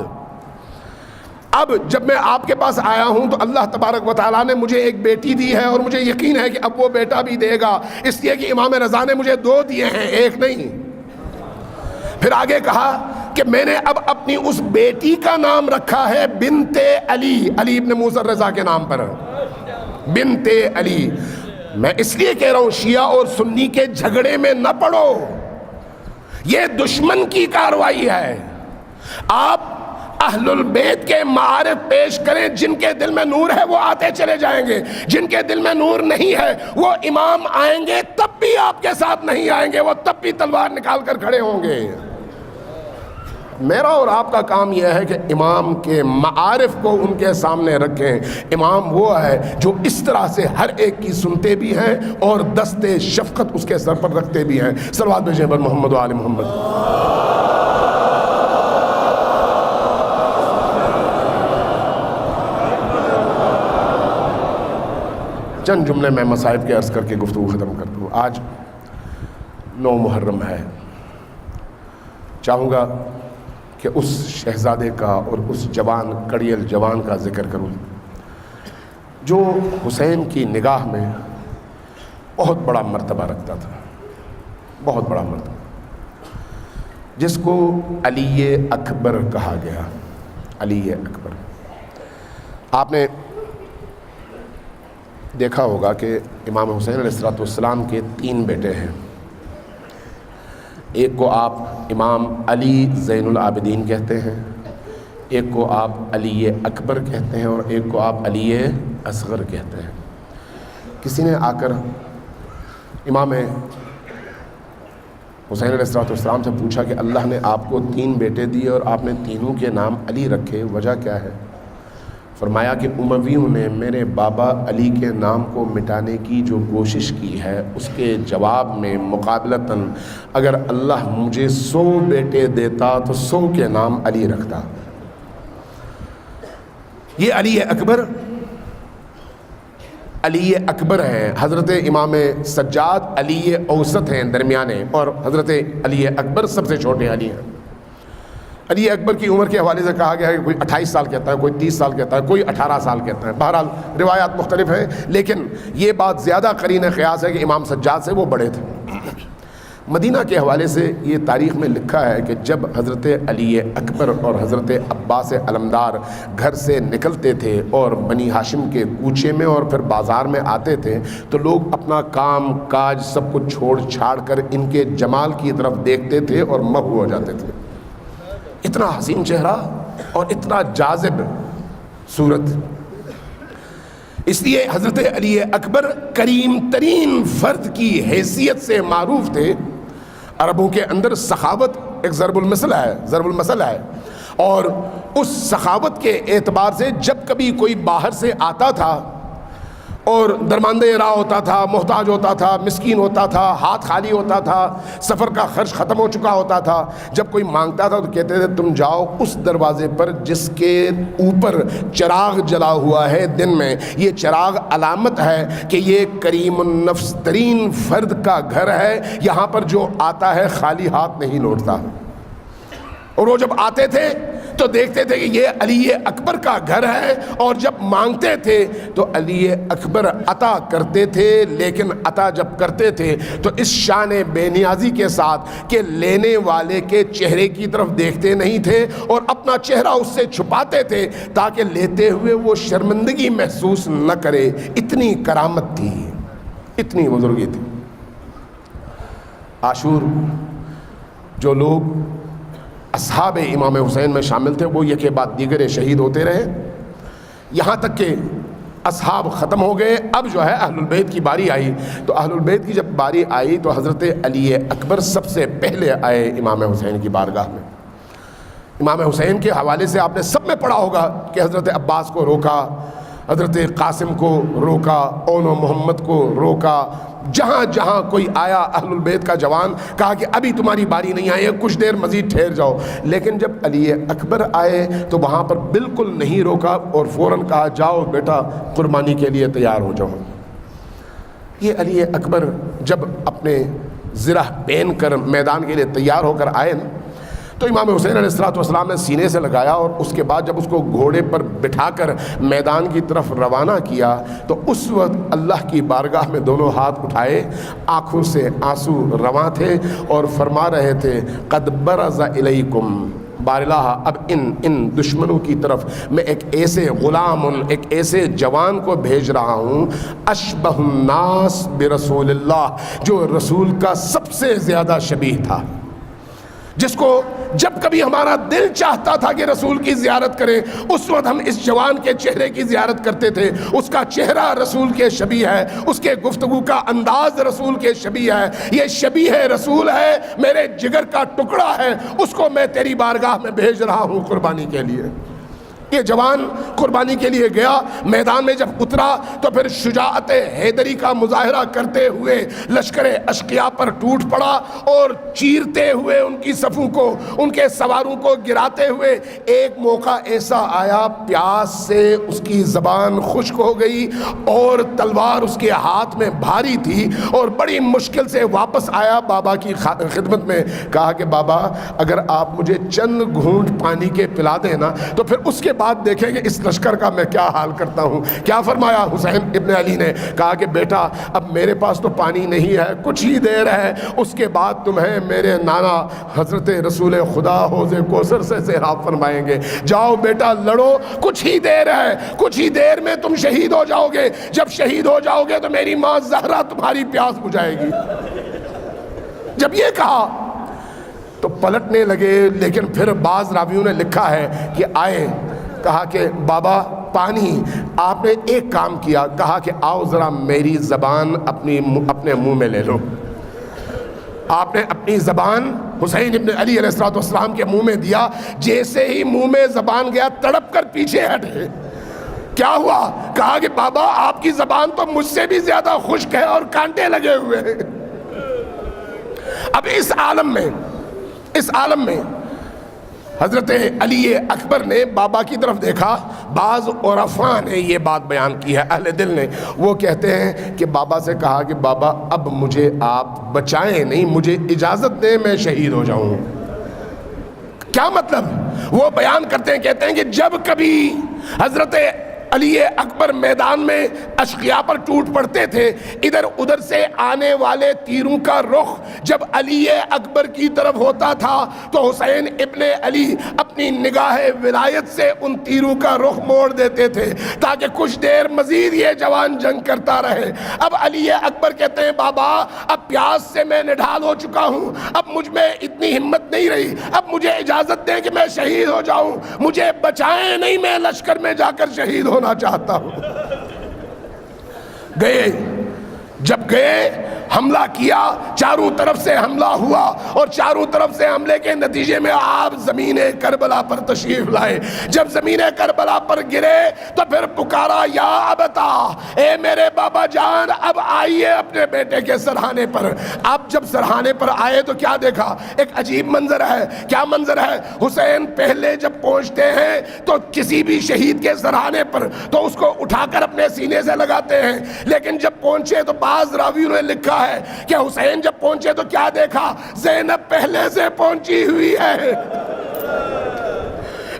اب جب میں آپ کے پاس آیا ہوں تو اللہ تبارک و تعالیٰ نے مجھے ایک بیٹی دی ہے اور مجھے یقین ہے کہ اب وہ بیٹا بھی دے گا, اس لیے کہ امام رضا نے مجھے 2 دیے ہیں, 1 نہیں. پھر آگے کہا کہ میں نے اب اپنی اس بیٹی کا نام رکھا ہے بنت علی, علی ابن موسیٰ رضا کے نام پر, بنت علی. میں اس لیے کہہ رہا ہوں شیعہ اور سنی کے جھگڑے میں نہ پڑو, یہ دشمن کی کارروائی ہے. آپ اہل البیت کے معارف پیش کریں, جن کے دل میں نور ہے وہ آتے چلے جائیں گے, جن کے دل میں نور نہیں ہے وہ امام آئیں گے تب بھی آپ کے ساتھ نہیں آئیں گے, وہ تب بھی تلوار نکال کر کھڑے ہوں گے. میرا اور آپ کا کام یہ ہے کہ امام کے معارف کو ان کے سامنے رکھیں. امام وہ ہے جو اس طرح سے ہر ایک کی سنتے بھی ہیں اور دست شفقت اس کے سر پر رکھتے بھی ہیں. صلوات بھیجیں بر محمد و آل محمد. چند جملے میں مصائب کے عرض کر کے گفتگو ختم کر دوں. آج 9 محرم ہے. چاہوں گا کہ اس شہزادے کا اور اس جوان کڑیل جوان کا ذکر کروں جو حسین کی نگاہ میں بہت بڑا مرتبہ رکھتا تھا, بہت بڑا مرتبہ, جس کو علی اکبر کہا گیا. علی اکبر. آپ نے دیکھا ہوگا کہ امام حسین علیہ السلام کے 3 بیٹے ہیں. ایک کو آپ امام علی زین العابدین کہتے ہیں, ایک کو آپ علی اکبر کہتے ہیں, اور ایک کو آپ علی اصغر کہتے ہیں. کسی نے آ کر امام حسین علیہ السلام سے پوچھا کہ اللہ نے آپ کو 3 بیٹے دیے اور آپ نے تینوں کے نام علی رکھے, وجہ کیا ہے؟ فرمایا کہ امویوں نے میرے بابا علی کے نام کو مٹانے کی جو کوشش کی ہے اس کے جواب میں مقابلتاً اگر اللہ مجھے 100 بیٹے دیتا تو 100 کے نام علی رکھتا. یہ علی اکبر ہیں. حضرت امام سجاد علی اوسط ہیں, درمیانے, اور حضرت علی اکبر سب سے چھوٹے علی ہیں. علی اکبر کی عمر کے حوالے سے کہا گیا ہے کہ کوئی 28 سال کہتا ہے، کوئی 30 سال کہتا ہے، کوئی 18 سال کہتا ہے. بہرحال روایات مختلف ہیں، لیکن یہ بات زیادہ قرین قیاس ہے کہ امام سجاد سے وہ بڑے تھے. مدینہ کے حوالے سے یہ تاریخ میں لکھا ہے کہ جب حضرت علی اکبر اور حضرت عباس علمدار گھر سے نکلتے تھے اور بنی ہاشم کے کوچے میں اور پھر بازار میں آتے تھے تو لوگ اپنا کام کاج سب کچھ چھوڑ چھاڑ کر ان کے جمال کی طرف دیکھتے تھے اور محو ہو جاتے تھے. اتنا حسین چہرہ اور اتنا جاذب صورت. اس لیے حضرت علی اکبر کریم ترین فرد کی حیثیت سے معروف تھے. عربوں کے اندر سخاوت ایک ضرب المثل ہے، اور اس سخاوت کے اعتبار سے جب کبھی کوئی باہر سے آتا تھا اور درماندہ راہ ہوتا تھا، محتاج ہوتا تھا، مسکین ہوتا تھا، ہاتھ خالی ہوتا تھا، سفر کا خرچ ختم ہو چکا ہوتا تھا، جب کوئی مانگتا تھا تو کہتے تھے تم جاؤ اس دروازے پر جس کے اوپر چراغ جلا ہوا ہے دن میں، یہ چراغ علامت ہے کہ یہ کریم النفس ترین فرد کا گھر ہے، یہاں پر جو آتا ہے خالی ہاتھ نہیں لوٹتا. اور وہ جب آتے تھے تو دیکھتے تھے کہ یہ علی اکبر کا گھر ہے، اور جب مانگتے تھے تو علی اکبر عطا کرتے تھے. لیکن عطا جب کرتے تھے تو اس شان بے نیازی کے ساتھ کہ لینے والے کے چہرے کی طرف دیکھتے نہیں تھے اور اپنا چہرہ اس سے چھپاتے تھے تاکہ لیتے ہوئے وہ شرمندگی محسوس نہ کرے. اتنی کرامت تھی، اتنی بزرگی تھی. عاشور جو لوگ اصحاب امام حسین میں شامل تھے وہ یک بعد دیگر شہید ہوتے رہے، یہاں تک کہ اصحاب ختم ہو گئے. اب جو ہے اہل البیت کی باری آئی. تو اہل البیت کی جب باری آئی تو حضرت علی اکبر سب سے پہلے آئے امام حسین کی بارگاہ میں. امام حسین کے حوالے سے آپ نے سب میں پڑھا ہوگا کہ حضرت عباس کو روکا، حضرت قاسم کو روکا، اون و محمد کو روکا. جہاں جہاں کوئی آیا اہل البیت کا جوان کہا کہ ابھی تمہاری باری نہیں آئی ہے، کچھ دیر مزید ٹھہر جاؤ. لیکن جب علی اکبر آئے تو وہاں پر بالکل نہیں روکا اور فوراً کہا جاؤ بیٹا قربانی کے لیے تیار ہو جاؤ. یہ علی اکبر جب اپنے زرہ پہن کر میدان کے لیے تیار ہو کر آئے نا تو امام حسین علیہ السلام نے سینے سے لگایا، اور اس کے بعد جب اس کو گھوڑے پر بٹھا کر میدان کی طرف روانہ کیا تو اس وقت اللہ کی بارگاہ میں دونوں ہاتھ اٹھائے، آنکھوں سے آنسو رواں تھے اور فرما رہے تھے قد برز الیکم باراللہ، اب ان دشمنوں کی طرف میں ایک ایسے غلام، ایک ایسے جوان کو بھیج رہا ہوں اشبہ الناس برسول اللہ، جو رسول کا سب سے زیادہ شبیہ تھا، جس کو جب کبھی ہمارا دل چاہتا تھا کہ رسول کی زیارت کریں اس وقت ہم اس جوان کے چہرے کی زیارت کرتے تھے. اس کا چہرہ رسول کے شبیہ ہے، اس کے گفتگو کا انداز رسول کے شبیہ ہے. یہ شبیہ رسول ہے، میرے جگر کا ٹکڑا ہے، اس کو میں تیری بارگاہ میں بھیج رہا ہوں قربانی کے لیے. یہ جوان قربانی کے لیے گیا، میدان میں جب اترا تو پھر شجاعت حیدری کا مظاہرہ کرتے ہوئے لشکر اشقیاء پر ٹوٹ پڑا اور چیرتے ہوئے ان کی صفوں کو، ان کے سواروں کو گراتے ہوئے. ایک موقع ایسا آیا پیاس سے اس کی زبان خشک ہو گئی اور تلوار اس کے ہاتھ میں بھاری تھی اور بڑی مشکل سے واپس آیا بابا کی خدمت میں. کہا کہ بابا اگر آپ مجھے چند گھونٹ پانی کے پلا دیں نا تو پھر اس کے بعد دیکھیں گے اس لشکر کا میں کیا حال کرتا ہوں. کیا فرمایا حسین ابن علی نے؟ کہا کہ بیٹا اب میرے پاس تو پانی نہیں ہے، کچھ ہی دیر ہے، اس کے بعد تمہیں میرے نانا حضرت رسول خدا حوض کوثر سے سیراب فرمائیں گے. جاؤ بیٹا لڑو، کچھ ہی دیر ہے، کچھ ہی دیر میں تم شہید ہو جاؤ گے. جب شہید ہو جاؤ گے تو میری ماں زہرا تمہاری پیاس بجھائے گی. جب یہ کہا تو پلٹنے لگے، لیکن پھر بعض راویوں نے لکھا ہے کہ آئے، کہا کہ بابا پانی. آپ نے ایک کام کیا، کہا کہ آؤ ذرا میری زبان اپنے منہ میں لے لو. آپ نے اپنی زبان حسین ابن علی علیہ السلام کے منہ میں دیا. جیسے ہی منہ میں زبان گیا تڑپ کر پیچھے ہٹے. کیا ہوا؟ کہا کہ بابا آپ کی زبان تو مجھ سے بھی زیادہ خشک ہے اور کانٹے لگے ہوئے ہیں. اب اس عالم میں حضرت علی اکبر نے بابا کی طرف دیکھا. بعض عرفاء نے یہ بات بیان کی ہے، اہل دل نے. وہ کہتے ہیں کہ بابا سے کہا کہ بابا اب مجھے آپ بچائیں نہیں، مجھے اجازت دیں میں شہید ہو جاؤں. کیا مطلب؟ وہ بیان کرتے ہیں، کہتے ہیں کہ جب کبھی حضرت علی اکبر میدان میں اشقیاء پر ٹوٹ پڑتے تھے، ادھر ادھر سے آنے والے تیروں کا رخ جب علی اکبر کی طرف ہوتا تھا تو حسین ابن علی اپنی نگاہ ولایت سے ان تیروں کا رخ موڑ دیتے تھے تاکہ کچھ دیر مزید یہ جوان جنگ کرتا رہے۔ اب علی اکبر کہتے ہیں بابا اب پیاس سے میں نڈھال ہو چکا ہوں، اب مجھ میں اتنی ہمت نہیں رہی، اب مجھے اجازت دیں کہ میں شہید ہو جاؤں، مجھے بچائیں نہیں، میں لشکر میں جا کر شہید ہونا چاہتا ہوں۔ گئے، جب گئے حملہ کیا، چاروں طرف سے حملہ ہوا اور چاروں طرف سے حملے کے نتیجے میں آپ زمین کربلا پر تشریف لائے۔ جب زمین کربلا پر گرے تو پھر پکارا یا ابتا، اے میرے بابا جان اب آئیے اپنے بیٹے کے سرہانے پر۔ اب جب سرہانے پر آئے تو کیا دیکھا؟ ایک عجیب منظر ہے۔ کیا منظر ہے؟ حسین پہلے جب پہنچتے ہیں تو کسی بھی شہید کے سرہانے پر تو اس کو اٹھا کر اپنے سینے سے لگاتے ہیں، لیکن جب پہنچے تو بعض راویوں نے لکھا ہے کہ حسین جب پہنچے تو کیا دیکھا؟ زینب پہلے سے پہنچی ہوئی ہے۔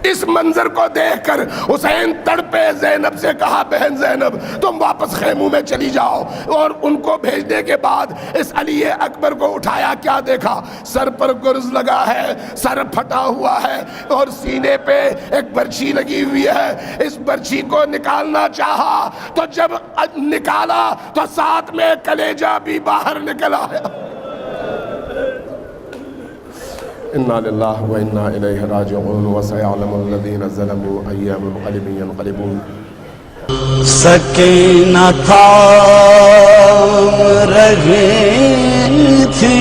اس منظر کو دیکھ کر حسین تڑپے، زینب سے کہا بہن زینب تم واپس خیموں میں چلی جاؤ، اور ان کو بھیجنے کے بعد اس علی اکبر کو اٹھایا، کیا دیکھا؟ سر پر گرز لگا ہے، سر پھٹا ہوا ہے اور سینے پہ ایک برچھی لگی ہوئی ہے۔ اس برچھی کو نکالنا چاہا تو جب نکالا تو ساتھ میں کلیجہ بھی باہر نکلا ہے۔ انا للہ و انا الیہ راجعون وسیعلم الذین ظلموا ای منقلب ینقلبون۔ سکینہ تھام رہی تھی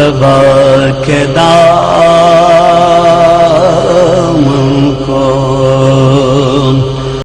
ابا